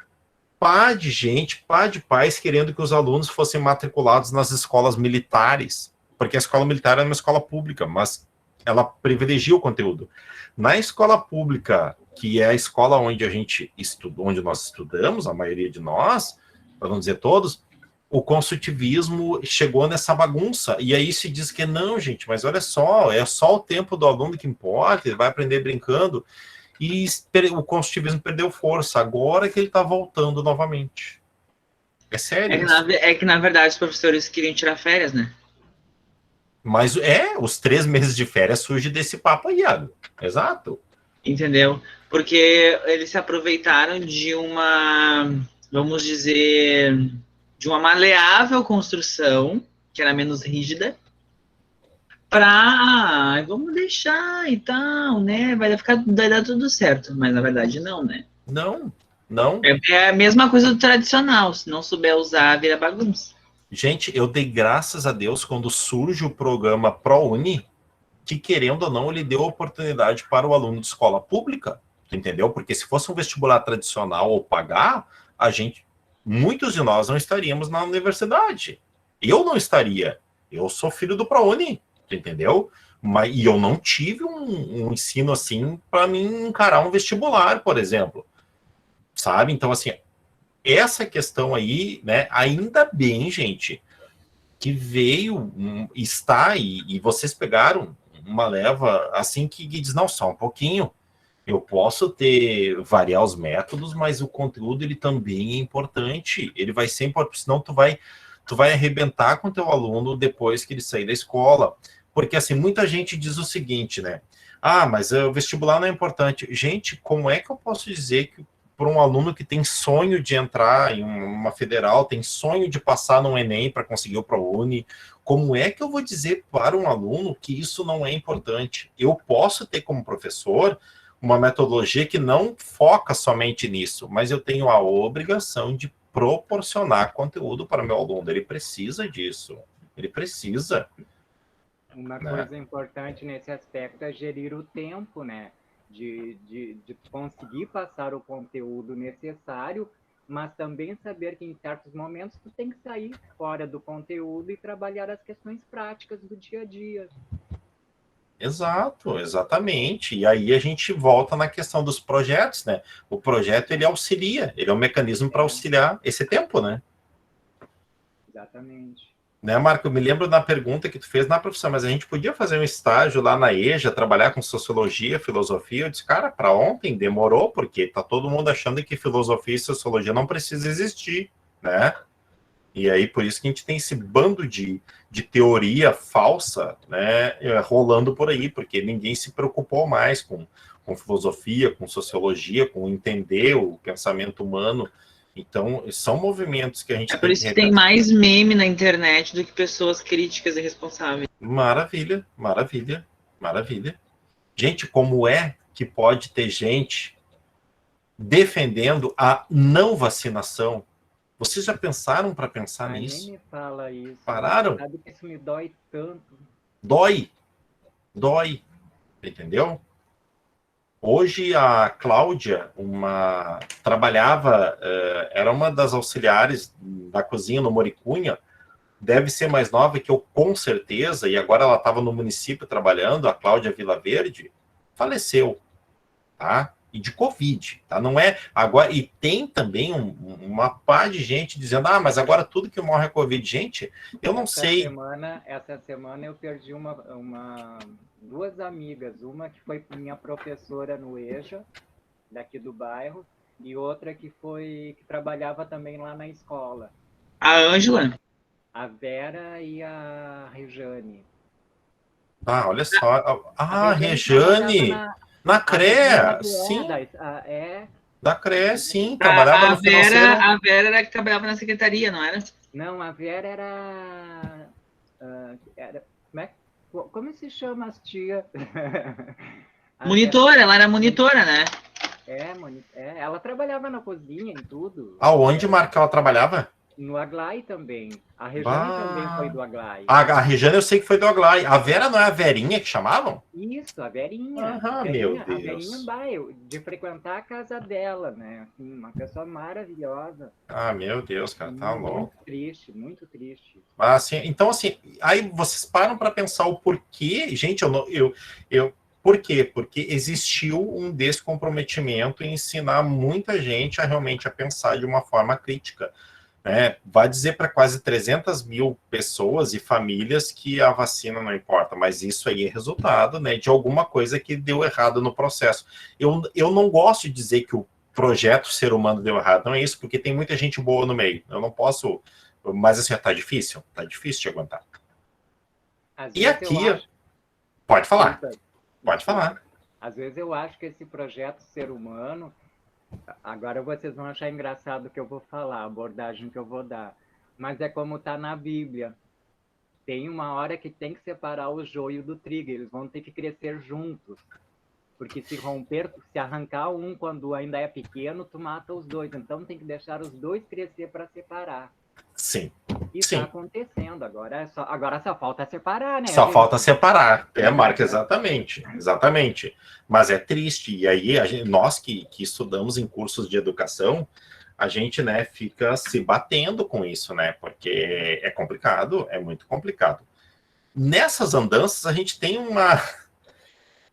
pá de pais querendo que os alunos fossem matriculados nas escolas militares, porque a escola militar é uma escola pública, mas ela privilegia o conteúdo. Na escola pública, que é a escola onde a gente estudou, onde nós estudamos, a maioria de nós, para não dizer todos, o construtivismo chegou nessa bagunça, e aí se diz que não, gente, mas olha só, é só o tempo do aluno que importa, ele vai aprender brincando, e o construtivismo perdeu força, agora que ele está voltando novamente. É sério. É que, na verdade, os professores queriam tirar férias, né? Mas os 3 meses de férias surge desse papo aí, Iago. Exato. Entendeu? Porque eles se aproveitaram de uma, vamos dizer, de uma maleável construção, que era menos rígida, vamos deixar e tal, né? Vai dar tudo certo. Mas na verdade não, né? Não. É a mesma coisa do tradicional. Se não souber usar, vira bagunça. Gente, eu dei graças a Deus quando surge o programa ProUni, que querendo ou não, ele deu oportunidade para o aluno de escola pública, entendeu? Porque se fosse um vestibular tradicional ou pagar, muitos de nós não estaríamos na universidade. Eu não estaria. Eu sou filho do ProUni, entendeu? E eu não tive um ensino assim para mim encarar um vestibular, por exemplo. Sabe? Então, assim, essa questão aí, né? Ainda bem, gente, que veio, está e vocês pegaram uma leva assim que diz, não, só um pouquinho. Eu posso variar os métodos, mas o conteúdo ele também é importante. Ele vai ser importante, senão tu vai arrebentar com o teu aluno depois que ele sair da escola. Porque, assim, muita gente diz o seguinte, né? Mas o vestibular não é importante. Gente, como é que eu posso dizer que para um aluno que tem sonho de entrar em uma federal, tem sonho de passar no Enem para conseguir o ProUni, como é que eu vou dizer para um aluno que isso não é importante? Eu posso ter como professor uma metodologia que não foca somente nisso, mas eu tenho a obrigação de proporcionar conteúdo para o meu aluno. Ele precisa disso. Ele precisa. Uma coisa importante nesse aspecto é gerir o tempo, né? De conseguir passar o conteúdo necessário, mas também saber que em certos momentos tu tem que sair fora do conteúdo e trabalhar as questões práticas do dia a dia. Exato, exatamente. E aí a gente volta na questão dos projetos, né? O projeto, ele auxilia, ele é um mecanismo para auxiliar esse tempo, né? Exatamente. Né, Marco? Eu me lembro da pergunta que tu fez na profissão, mas a gente podia fazer um estágio lá na EJA, trabalhar com sociologia, filosofia. Eu disse, cara, para ontem demorou, porque tá todo mundo achando que filosofia e sociologia não precisa existir, né? E aí, por isso que a gente tem esse bando de teoria falsa, né, rolando por aí, porque ninguém se preocupou mais com filosofia, com sociologia, com entender o pensamento humano. Então, são movimentos que a gente tem por isso que tem mais meme na internet do que pessoas críticas e responsáveis. Maravilha, maravilha, maravilha. Gente, como é que pode ter gente defendendo a não vacinação? Vocês já pensaram para pensar nisso? Nem me fala isso. Pararam? Sabe que isso me dói tanto. Dói, entendeu? Hoje a Cláudia, trabalhava, era uma das auxiliares da cozinha no Moricunha, deve ser mais nova que eu, com certeza, e agora ela estava no município trabalhando, a Cláudia Vilaverde, faleceu, tá? E de Covid, tá? Não é agora, e tem também uma pá de gente dizendo, mas agora tudo que morre é Covid. Gente, eu não sei. Essa semana eu perdi duas amigas, uma que foi minha professora no EJA, daqui do bairro, e outra que trabalhava também lá na escola. A Ângela? A Vera e a Rejane. Olha só. A Rejane, na CREA, sim. Da CREA, sim, trabalhava no financeiro. A Vera era que trabalhava na secretaria, não era? Não, a Vera era como se chama as tia? Monitora, ela era monitora, né? Ela trabalhava na cozinha e tudo. Aonde, Marco, ela trabalhava? No Aglai também. A Rejane também foi do Aglai. A Rejane eu sei que foi do Aglai. A Vera não é a Verinha que chamavam? Isso, a Verinha. Meu Deus. A Verinha, de frequentar a casa dela, né? Assim, uma pessoa maravilhosa. Meu Deus, cara, tá louco. Muito triste. Assim, então, assim, aí vocês param para pensar o porquê. Gente, por quê? Porque existiu um descomprometimento em ensinar muita gente a realmente pensar de uma forma crítica. Vai dizer para quase 300 mil pessoas e famílias que a vacina não importa, mas isso aí é resultado, né, de alguma coisa que deu errado no processo. Eu não gosto de dizer que o projeto ser humano deu errado, não é isso, porque tem muita gente boa no meio. Eu não posso, mas assim, tá difícil de aguentar. E aqui, pode falar. Às vezes eu acho que esse projeto ser humano, agora vocês vão achar engraçado o que eu vou falar, a abordagem que eu vou dar. Mas é como está na Bíblia. Tem uma hora que tem que separar o joio do trigo. Eles vão ter que crescer juntos. Porque se arrancar um quando ainda é pequeno, tu mata os dois. Então tem que deixar os dois crescer para separar. Sim. Isso está acontecendo. Agora só falta separar, né? Só falta separar. Marca, exatamente. Mas é triste. E aí, nós que estudamos em cursos de educação, a gente, né, fica se batendo com isso, né? Porque é complicado, é muito complicado. Nessas andanças, a gente tem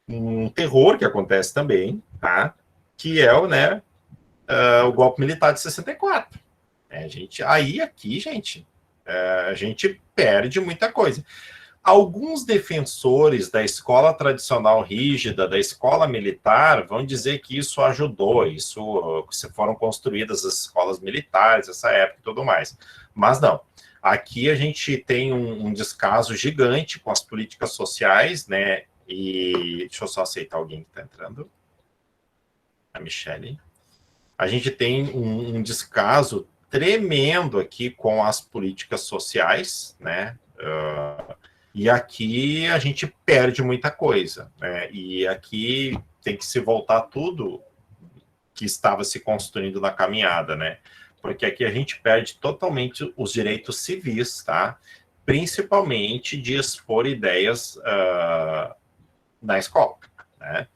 um terror que acontece também, tá? Que é o golpe militar de 64. A gente perde muita coisa. Alguns defensores da escola tradicional rígida, da escola militar, vão dizer que isso ajudou, que foram construídas as escolas militares, essa época e tudo mais. Mas não. Aqui a gente tem um descaso gigante com as políticas sociais, né? E deixa eu só aceitar alguém que está entrando. A Michele. A gente tem um descaso tremendo aqui com as políticas sociais, né? E aqui a gente perde muita coisa, né? E aqui tem que se voltar tudo que estava se construindo na caminhada, né? Porque aqui a gente perde totalmente os direitos civis, tá? Principalmente de expor ideias na escola, né?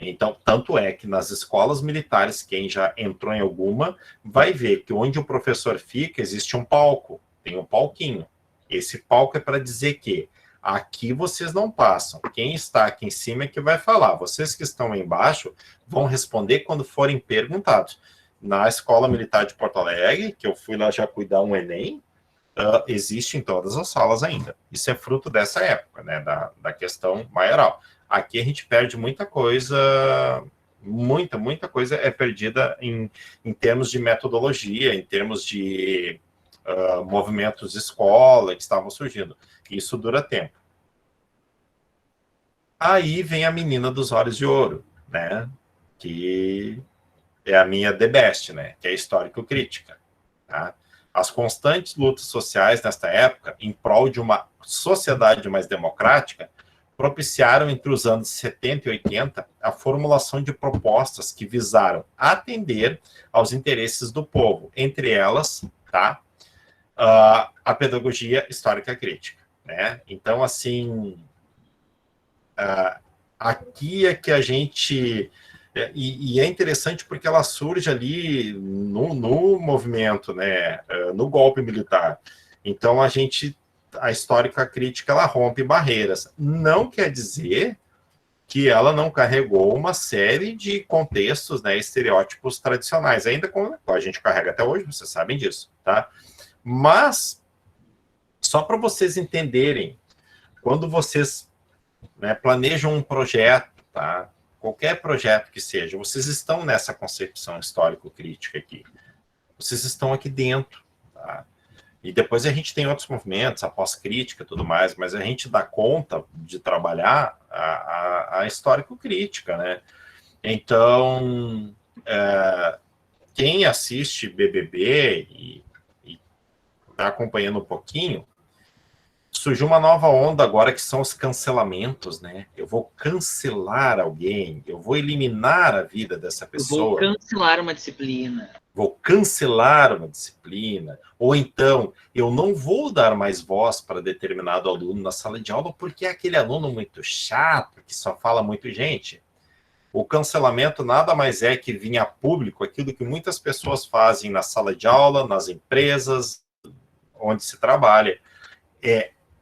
Então, tanto é que nas escolas militares, quem já entrou em alguma, vai ver que onde o professor fica, existe um palco, tem um palquinho. Esse palco é para dizer que aqui vocês não passam. Quem está aqui em cima é que vai falar. Vocês que estão aí embaixo vão responder quando forem perguntados. Na Escola Militar de Porto Alegre, que eu fui lá já cuidar um Enem, existe em todas as salas ainda. Isso é fruto dessa época, né, da questão maioral. Aqui a gente perde muita coisa, muita coisa é perdida em termos de metodologia, em termos de movimentos de escola que estavam surgindo. Isso dura tempo. Aí vem a menina dos olhos de ouro, né? Que é a minha the best, né? Que é histórico-crítica. Tá? As constantes lutas sociais nesta época, em prol de uma sociedade mais democrática, propiciaram entre os anos 70 e 80 a formulação de propostas que visaram atender aos interesses do povo, entre elas, tá, a pedagogia histórica crítica, né? Então, assim, aqui é que a gente... E é interessante porque ela surge ali no movimento, né, no golpe militar. Então, a histórica crítica, ela rompe barreiras. Não quer dizer que ela não carregou uma série de contextos, né, estereótipos tradicionais, ainda como a gente carrega até hoje, vocês sabem disso, tá? Mas, só para vocês entenderem, quando vocês, né, planejam um projeto, tá? Qualquer projeto que seja, vocês estão nessa concepção histórico-crítica aqui. Vocês estão aqui dentro, tá? E depois a gente tem outros movimentos, a pós-crítica e tudo mais, mas a gente dá conta de trabalhar a histórico-crítica, né? Então, quem assiste BBB e está acompanhando um pouquinho, surgiu uma nova onda agora que são os cancelamentos, né? Eu vou cancelar alguém, eu vou eliminar a vida dessa pessoa. Eu vou cancelar uma disciplina. Vou cancelar uma disciplina, ou então eu não vou dar mais voz para determinado aluno na sala de aula porque é aquele aluno muito chato, que só fala muito. Gente, o cancelamento nada mais é que vir a público aquilo que muitas pessoas fazem na sala de aula, nas empresas, onde se trabalha.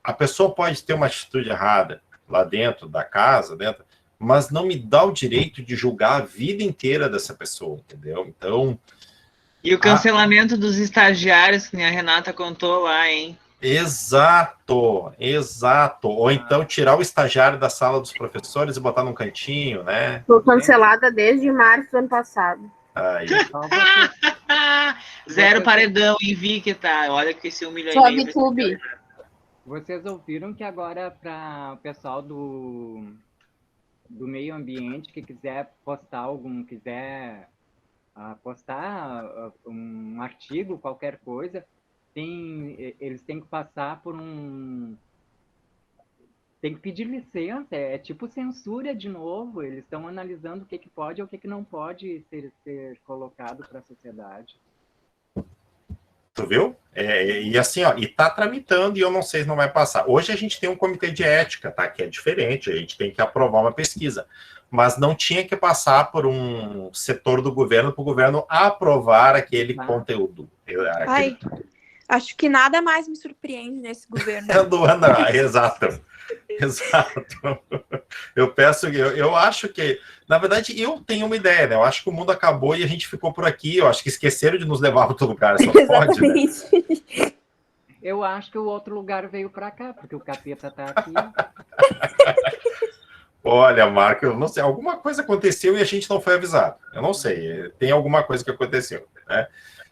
A pessoa pode ter uma atitude errada lá dentro da casa, mas não me dá o direito de julgar a vida inteira dessa pessoa, entendeu? Então... E o cancelamento dos estagiários, que a Renata contou lá, hein? Exato. Ou então tirar o estagiário da sala dos professores e botar num cantinho, né? Foi cancelada desde março do ano passado. Aí. Zero paredão, invicta. Olha que esse 1 milhão Só e meio... VTube. Vocês ouviram que agora, para o pessoal do meio ambiente que quiser postar postar um artigo, qualquer coisa, eles têm que passar por tem que pedir licença, é tipo censura de novo, eles estão analisando o que pode ou o que não pode ser colocado para a sociedade. Tu viu? E assim, ó, e tá tramitando e eu não sei se não vai passar. Hoje a gente tem um comitê de ética, tá? Que é diferente, a gente tem que aprovar uma pesquisa. Mas não tinha que passar por um setor do governo para o governo aprovar aquele conteúdo. Ai, acho que nada mais me surpreende nesse governo. Exato. Eu acho que, na verdade, eu tenho uma ideia, né? Eu acho que o mundo acabou e a gente ficou por aqui. Eu acho que esqueceram de nos levar para outro lugar. Só pode, né? Eu acho que o outro lugar veio para cá, porque o capeta tá aqui. Olha, Marco, eu não sei, alguma coisa aconteceu e a gente não foi avisado. Eu não sei, tem alguma coisa que aconteceu, né?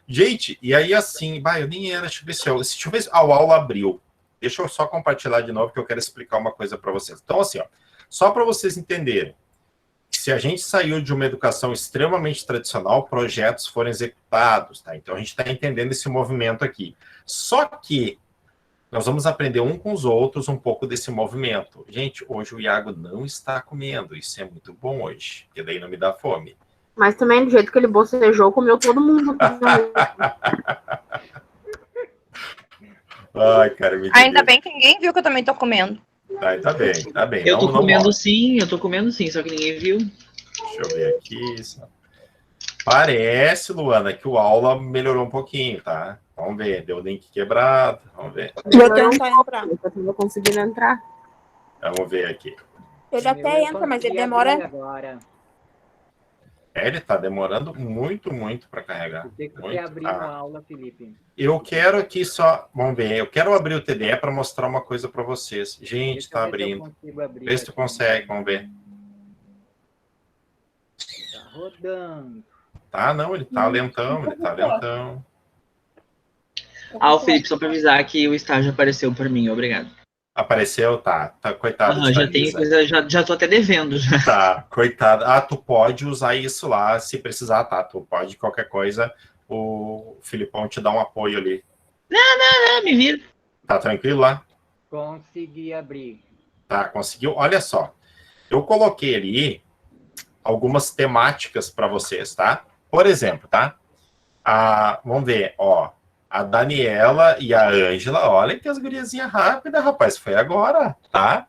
Gente, e aí assim, eu nem era, deixa eu ver se a aula abriu. Deixa eu só compartilhar de novo que eu quero explicar uma coisa para vocês. Então, assim, ó, só para vocês entenderem, se a gente saiu de uma educação extremamente tradicional, projetos foram executados, tá? Então a gente está entendendo esse movimento aqui. Só que nós vamos aprender um com os outros um pouco desse movimento. Gente, hoje o Iago não está comendo. Isso é muito bom hoje, porque daí não me dá fome. Mas também, do jeito que ele bocejou, comeu todo mundo. Ai, cara, ainda bem que ninguém viu que eu também tô comendo. Tá bem. Eu tô comendo sim, só que ninguém viu. Deixa eu ver aqui. Parece, Luana, que o aula melhorou um pouquinho, tá? Vamos ver, deu o link quebrado, vamos ver. Vou tentar entrar. Eu não tô conseguindo entrar. Vamos ver aqui. Ele até entra, mas ele demora... Agora. Ele tá demorando muito para carregar. Tem que você abrir a aula, Felipe. Eu quero aqui só... Vamos ver, eu quero abrir o TDE para mostrar uma coisa para vocês. Gente, tá abrindo. Vê se tu consegue, vamos ver. Tá rodando. Tá, não, ele tá lentão. O Felipe, só para avisar que o estágio apareceu para mim, obrigado. Apareceu, tá coitado. Já tem coisa, já tô até devendo. Já. Tá, coitado. Tu pode usar isso lá, se precisar, tá? Tu pode, qualquer coisa, o Filipão te dá um apoio ali. Não, me vira. Tá tranquilo lá? Consegui abrir. Tá, conseguiu? Olha só, eu coloquei ali algumas temáticas para vocês, tá? Por exemplo, tá? Vamos ver, ó. A Daniela e a Ângela, olha que as guriazinhas rápidas, rapaz, foi agora, tá?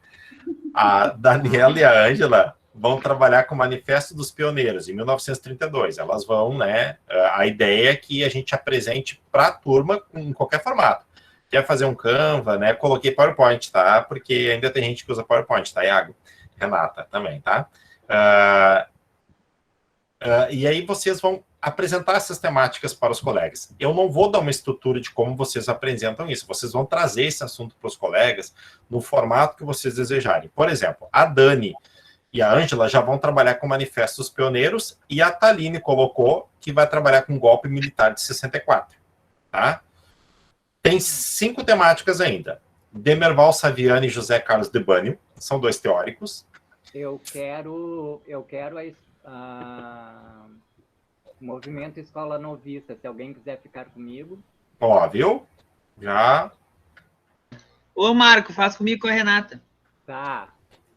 A Daniela e a Ângela vão trabalhar com o Manifesto dos Pioneiros, em 1932. Elas vão, né? A ideia é que a gente apresente para a turma em qualquer formato. Quer fazer um Canva, né? Coloquei PowerPoint, tá? Porque ainda tem gente que usa PowerPoint, tá, Iago? Renata também, tá? E aí vocês vão apresentar essas temáticas para os colegas. Eu não vou dar uma estrutura de como vocês apresentam isso. Vocês vão trazer esse assunto para os colegas no formato que vocês desejarem. Por exemplo, a Dani e a Ângela já vão trabalhar com manifestos pioneiros e a Thaline colocou que vai trabalhar com golpe militar de 64. Tá? Tem 5 temáticas ainda. Demerval Saviani e José Carlos de Bânio, são 2 teóricos. Eu quero Movimento Escola Novista, se alguém quiser ficar comigo. Ó, viu? Já. Ô, Marco, faz comigo com a Renata. Tá.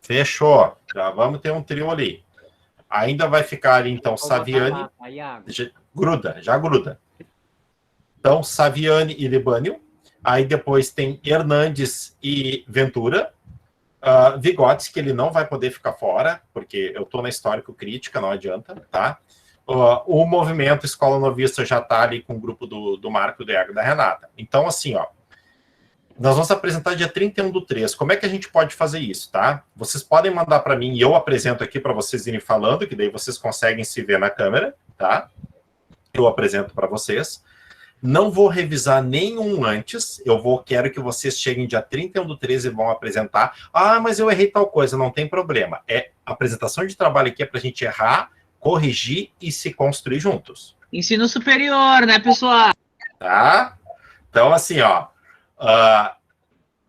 Fechou. Já vamos ter um trio ali. Ainda vai ficar ali, então, Saviani. Já gruda. Então, Saviani e Libânio. Aí depois tem Hernandes e Ventura. Vygotsky, ele não vai poder ficar fora, porque eu estou na histórico-crítica, não adianta, tá? O movimento Escola Novista já está ali com o grupo do Marco, do Iago e da Renata. Então, assim, ó, nós vamos apresentar dia 31/3. Como é que a gente pode fazer isso, tá? Vocês podem mandar para mim e eu apresento aqui para vocês irem falando, que daí vocês conseguem se ver na câmera, tá? Eu apresento para vocês. Não vou revisar nenhum antes, quero que vocês cheguem dia 31/3 e vão apresentar. Ah, mas eu errei tal coisa, não tem problema. A apresentação de trabalho aqui é para a gente errar, corrigir e se construir juntos. Ensino superior, né, pessoal? Tá? Então, assim, ó.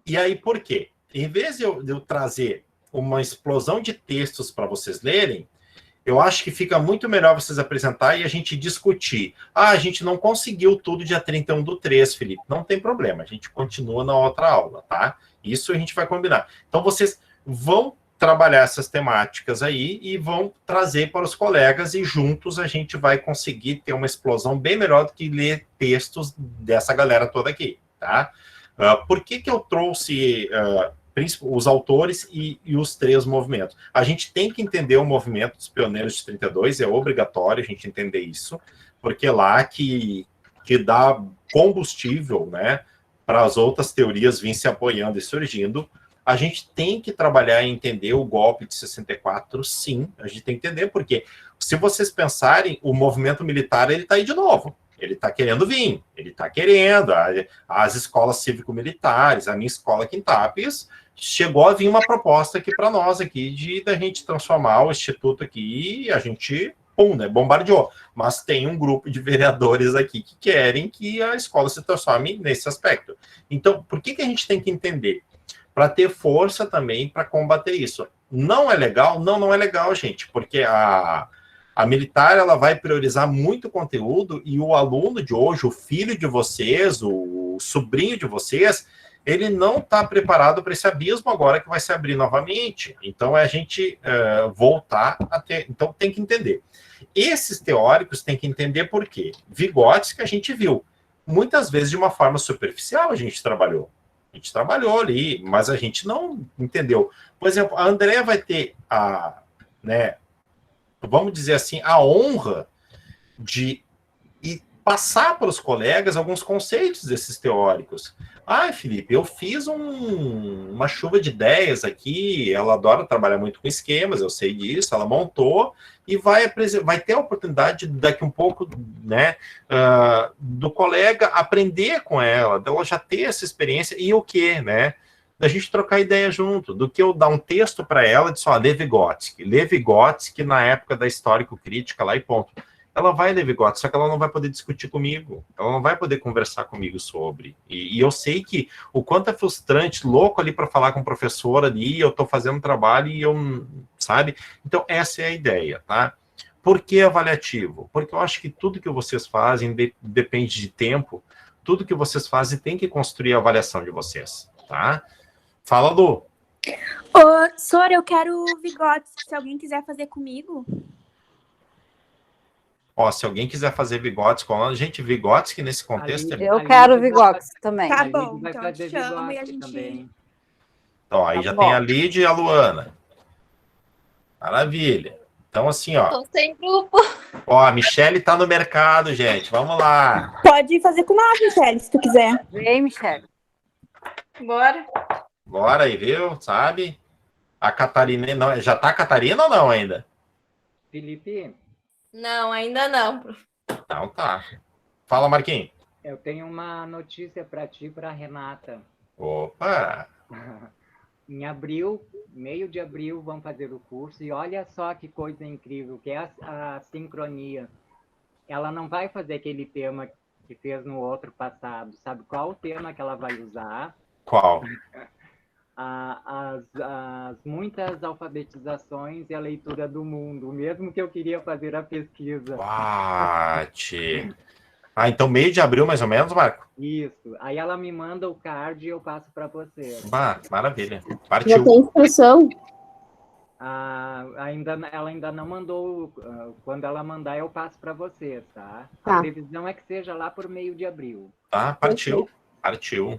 E aí, por quê? Em vez de eu trazer uma explosão de textos para vocês lerem, eu acho que fica muito melhor vocês apresentar e a gente discutir. A gente não conseguiu tudo dia 31/3, Felipe. Não tem problema, a gente continua na outra aula, tá? Isso a gente vai combinar. Então, vocês vão trabalhar essas temáticas aí e vão trazer para os colegas e juntos a gente vai conseguir ter uma explosão bem melhor do que ler textos dessa galera toda aqui, tá? Por que eu trouxe os autores e os 3 movimentos? A gente tem que entender o movimento dos pioneiros de 32, é obrigatório a gente entender isso, porque é lá que dá combustível, né, para as outras teorias virem se apoiando e surgindo. A gente tem que trabalhar e entender o golpe de 64, sim, a gente tem que entender, porque se vocês pensarem, o movimento militar, ele está aí de novo. Ele está querendo vir, ele está querendo. As escolas cívico-militares, a minha escola aqui em Tapes, chegou a vir uma proposta aqui para nós, aqui, da gente transformar o instituto aqui, e a gente, né, bombardeou. Mas tem um grupo de vereadores aqui que querem que a escola se transforme nesse aspecto. Então, por que a gente tem que entender? Para ter força também para combater isso. Não é legal? Não é legal, gente, porque a militar, ela vai priorizar muito conteúdo e o aluno de hoje, o filho de vocês, o sobrinho de vocês, ele não está preparado para esse abismo agora que vai se abrir novamente. Então, é a gente voltar a ter... Então, tem que entender. Esses teóricos têm que entender por quê. Vygotsky, que a gente viu. Muitas vezes, de uma forma superficial, a gente trabalhou. A gente trabalhou ali, mas a gente não entendeu. Por exemplo, a Andrea vai ter vamos dizer assim, a honra de passar para os colegas alguns conceitos desses teóricos. Felipe, eu fiz uma chuva de ideias aqui, ela adora trabalhar muito com esquemas, eu sei disso, ela montou e vai ter a oportunidade daqui um pouco, né, do colega aprender com ela, dela já ter essa experiência e o quê, né? Da gente trocar ideia junto, do que eu dar um texto para ela de só ler Vygotsky na época da histórico-crítica lá e ponto. Ela vai ler Vygotsky, só que ela não vai poder discutir comigo, ela não vai poder conversar comigo sobre. E eu sei que o quanto é frustrante, louco ali para falar com o professor ali, eu estou fazendo um trabalho e eu, sabe? Então, essa é a ideia, tá? Por que avaliativo? Porque eu acho que tudo que vocês fazem depende de tempo, tudo que vocês fazem tem que construir a avaliação de vocês, tá? Fala, Lu. Sora, eu quero Vygotsky, se alguém quiser fazer comigo. Se alguém quiser fazer Vygotsky, gente, Vygotsky nesse contexto... Eu quero Vygotsky também. Tá bom, então eu te chamo e a gente... Então, aí Tá já bom. tem a Lídia e a Luana. Maravilha. Então, assim, ó. Tô sem grupo. Ó, a Michele tá no mercado, gente. Vamos lá. Pode fazer com nós, Michele, se tu quiser. Vem, Michele. Bora. Bora aí, viu? Sabe? A Catarina, não, já tá a Catarina ou não ainda? Felipe, Não, ainda não. Então tá. Fala, Marquinhos. eu tenho uma notícia para ti, para Renata. Opa! Em abril, meio de abril, vão fazer o curso e olha só que coisa incrível, que é a sincronia. Ela não vai fazer aquele tema que fez no outro passado. Sabe qual o tema que ela vai usar? Qual? As muitas alfabetizações e a leitura do mundo, o mesmo que eu queria fazer a pesquisa. Bate. Ah, então meio de abril, mais ou menos, Marco? Isso. Aí ela me manda o card e eu passo para você. Bah, maravilha. Já Partiu. tem inscrição. Ela ainda não mandou. Quando ela mandar, eu passo para você, tá? Tá. A previsão é que seja lá por meio de abril. Tá, partiu. Partiu.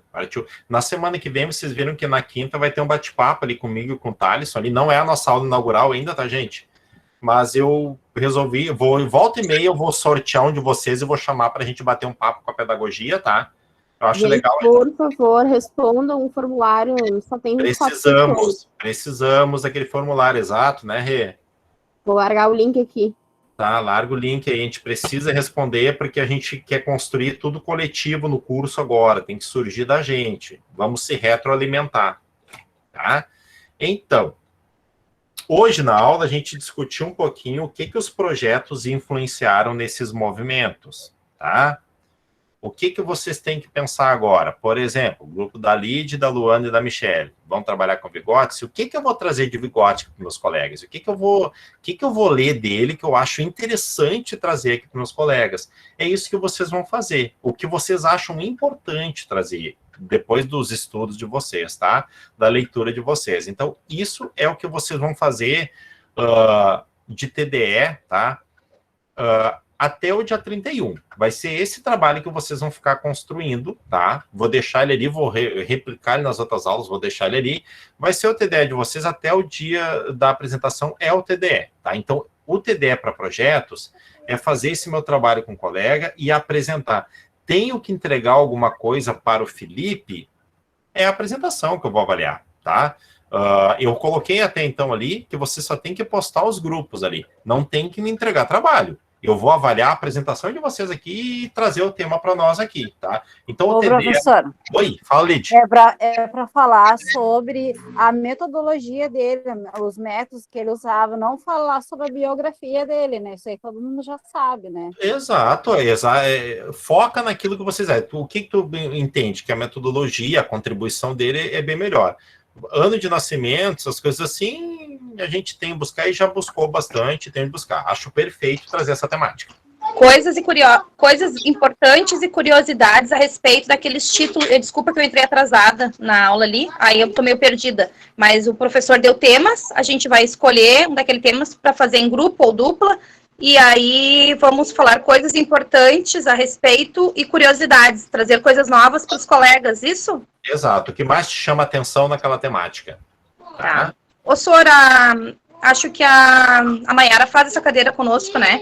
Na semana que vem, vocês viram que na quinta vai ter um bate-papo ali comigo e com o Thaleson. Ali não é a nossa aula inaugural ainda, tá, gente? Mas eu resolvi, volta e meia, eu vou sortear um de vocês e vou chamar para a gente bater um papo com a pedagogia, tá? Eu acho Gente, legal. por favor, respondam um formulário. Só tem 4 pessoas. Precisamos daquele formulário exato, né, Rê? Vou largar o link aqui. Tá, larga o link aí, a gente precisa responder porque a gente quer construir tudo coletivo no curso agora, tem que surgir da gente, vamos se retroalimentar, tá? Então, hoje na aula a gente discutiu um pouquinho o que os projetos influenciaram nesses movimentos, tá? O que vocês têm que pensar agora? Por exemplo, o grupo da Lídia, da Luana e da Michele vão trabalhar com Vygotsky. O que eu vou trazer de Vygotsky para meus colegas? O que eu vou ler dele que eu acho interessante trazer aqui para meus colegas? É isso que vocês vão fazer. O que vocês acham importante trazer depois dos estudos de vocês, tá? Da leitura de vocês. Então, isso é o que vocês vão fazer de TDE, tá? Até o dia 31. Vai ser esse trabalho que vocês vão ficar construindo, tá? Vou deixar ele ali, vou replicar ele nas outras aulas, vou deixar ele ali. Vai ser o TDE de vocês até o dia da apresentação, é o TDE, tá? Então, o TDE para projetos é fazer esse meu trabalho com o colega e apresentar. Tenho que entregar alguma coisa para o Felipe, é a apresentação que eu vou avaliar, tá? Eu coloquei até então ali que você só tem que postar os grupos ali, não tem que me entregar trabalho. Eu vou avaliar a apresentação de vocês aqui e trazer o tema para nós aqui, tá? Então, o TD... professor. Oi, fala, Lid. É para falar sobre a metodologia dele, os métodos que ele usava, não falar sobre a biografia dele, né? Isso aí todo mundo já sabe, né? Exato. Foca naquilo que vocês... O que tu entende? Que a metodologia, a contribuição dele é bem melhor. Ano de nascimento, essas coisas assim, a gente tem que buscar e já buscou bastante, tem que buscar. Acho perfeito trazer essa temática. Coisas importantes e curiosidades a respeito daqueles títulos. Desculpa que eu entrei atrasada na aula ali, aí eu tô meio perdida. Mas o professor deu temas, a gente vai escolher um daqueles temas para fazer em grupo ou dupla, e aí vamos falar coisas importantes a respeito e curiosidades, trazer coisas novas para os colegas, isso? Exato. O que mais te chama atenção naquela temática? Tá. Ô, Sora, acho que a Mayara faz essa cadeira conosco, né?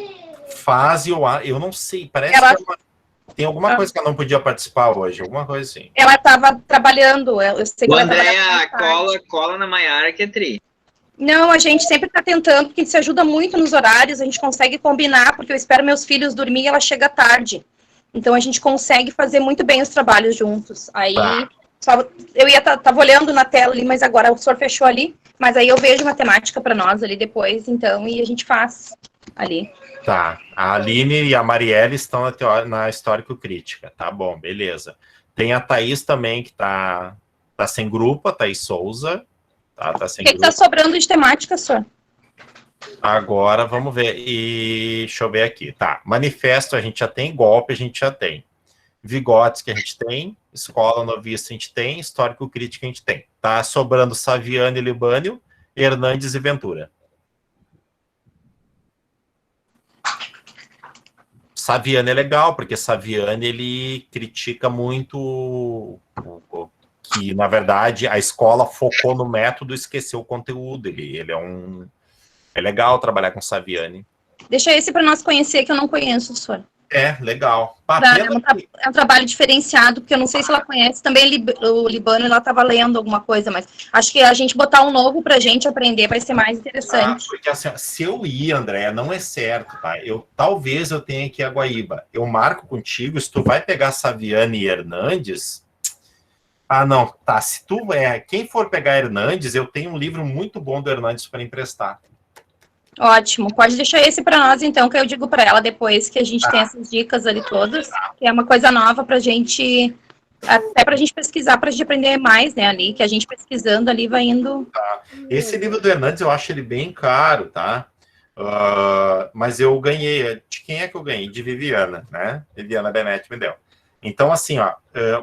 Faz, eu não sei, parece que tem alguma coisa que ela não podia participar hoje, alguma coisa assim. Ela estava trabalhando, eu sei que O ela Andréa, cola na Mayara que é tri. Não, a gente sempre está tentando, porque a gente se ajuda muito nos horários, a gente consegue combinar, porque eu espero meus filhos dormir e ela chega tarde. Então a gente consegue fazer muito bem os trabalhos juntos. Aí, eu tava olhando na tela ali, mas agora o senhor fechou ali, mas aí eu vejo matemática para nós ali depois, então, e a gente faz ali. Tá, a Aline e a Marielle estão na histórico-crítica, tá bom, beleza. Tem a Thaís também, que tá sem grupo, a Thaís Souza. Tá sem grupo. O que tá sobrando de temática, senhor? Agora, vamos ver. E deixa eu ver aqui. Tá, manifesto a gente já tem, golpe a gente já tem. Vygotsky a gente tem, escola novista a gente tem, histórico-crítica a gente tem. Tá sobrando Saviano e Libânio, Hernandes e Ventura. Saviano é legal, porque Saviano ele critica muito que, na verdade, a escola focou no método e esqueceu o conteúdo. Ele é legal trabalhar com Saviani. Deixa esse para nós conhecer, que eu não conheço, professor. É, legal. É um trabalho diferenciado, porque eu não sei se ela conhece. Também o Libano, ela estava lendo alguma coisa, mas acho que a gente botar um novo para a gente aprender vai ser mais interessante. Porque assim, se eu ir, Andréia, não é certo, tá? Talvez eu tenha que ir a Guaíba. Eu marco contigo, se tu vai pegar Saviani e Hernandes... Ah, não, tá. Se tu quem for pegar Hernandes, eu tenho um livro muito bom do Hernandes para emprestar. Ótimo, pode deixar esse para nós, então, que eu digo para ela depois que a gente tem essas dicas ali todas, que é uma coisa nova para a gente, até para a gente pesquisar, para a gente aprender mais, né, ali, que a gente pesquisando ali vai indo... Tá. Esse livro do Hernandes eu acho ele bem caro, tá? Mas eu ganhei, de quem é que eu ganhei? De Viviana, né? Viviana Benetti me deu. Então, assim,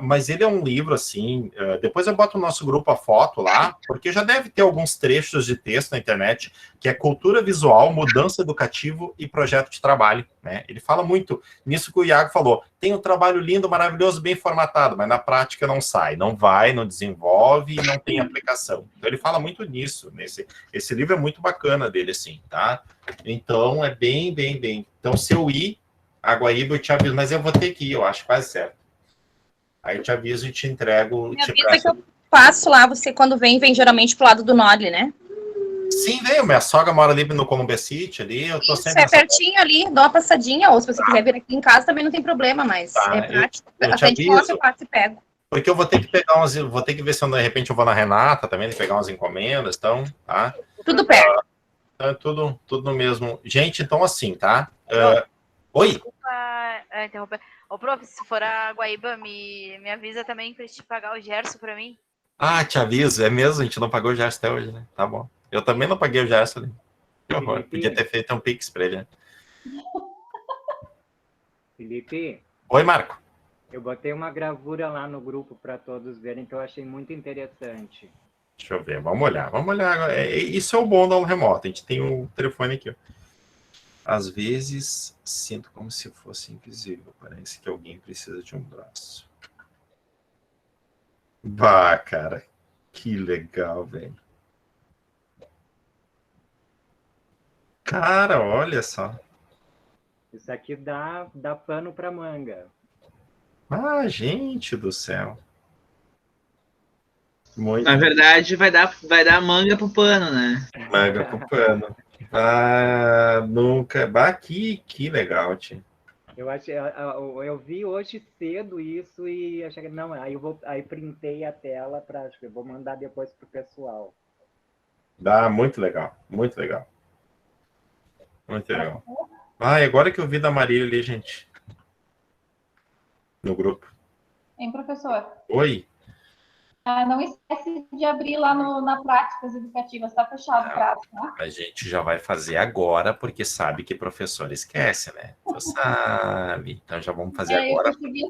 mas ele é um livro, assim, depois eu boto no nosso grupo a foto lá, porque já deve ter alguns trechos de texto na internet, que é cultura visual, mudança educativa e projeto de trabalho, né? Ele fala muito nisso que o Iago falou, tem um trabalho lindo, maravilhoso, bem formatado, mas na prática não sai, não vai, não desenvolve e não tem aplicação. Então, ele fala muito nisso, esse livro é muito bacana dele, assim, tá? Então, é bem. Então, se eu ir a Guaíba, eu te aviso, mas eu vou ter que ir, eu acho quase certo. Aí eu te aviso e te entrego. Me avisa que eu passo lá, você quando vem geralmente pro lado do Nole, né? Sim, veio, minha sogra mora ali no Columbia City, ali, eu tô sempre... É pertinho ali, dá uma passadinha, ou se você quiser vir aqui em casa também não tem problema, mas é prático. Eu te aviso, eu passo e pego. Porque eu vou ter que pegar vou ter que ver se de repente eu vou na Renata também, pegar umas encomendas, então, tá? Tudo perto. Tudo no mesmo. Gente, então assim, tá? Oi? Desculpa interromper. Ô, prof, se for a Guaíba, me avisa também pra te pagar o Gerson pra mim. Ah, te aviso. É mesmo? A gente não pagou o Gerson até hoje, né? Tá bom. Eu também não paguei o Gerson ali. Que horror. Podia ter feito um pix pra ele, né? Felipe. Oi, Marco. Eu botei uma gravura lá no grupo para todos verem, que eu achei muito interessante. Deixa eu ver. Vamos olhar. Isso é o bom da aula remota. A gente tem o telefone aqui, ó. Às vezes, sinto como se fosse invisível. Parece que alguém precisa de um braço. Bah, cara. Que legal, velho. Cara, olha só. Isso aqui dá pano para manga. Ah, gente do céu. Muito. Na verdade, vai dar manga pro pano, né? Manga pro pano. Ah, nunca. Bah, que legal, tio. Eu vi hoje cedo isso e achei que não, aí printei a tela para, eu vou mandar depois pro pessoal. Dá, muito legal, muito legal. Muito legal. Ah, e agora que eu vi da Marília ali, gente. No grupo. Hein, professor? Oi. Não esquece de abrir lá na Práticas Educativas, está fechado o prazo, tá? A gente já vai fazer agora, porque sabe que professor esquece, né? Tu sabe. Então já vamos fazer agora. Eu consegui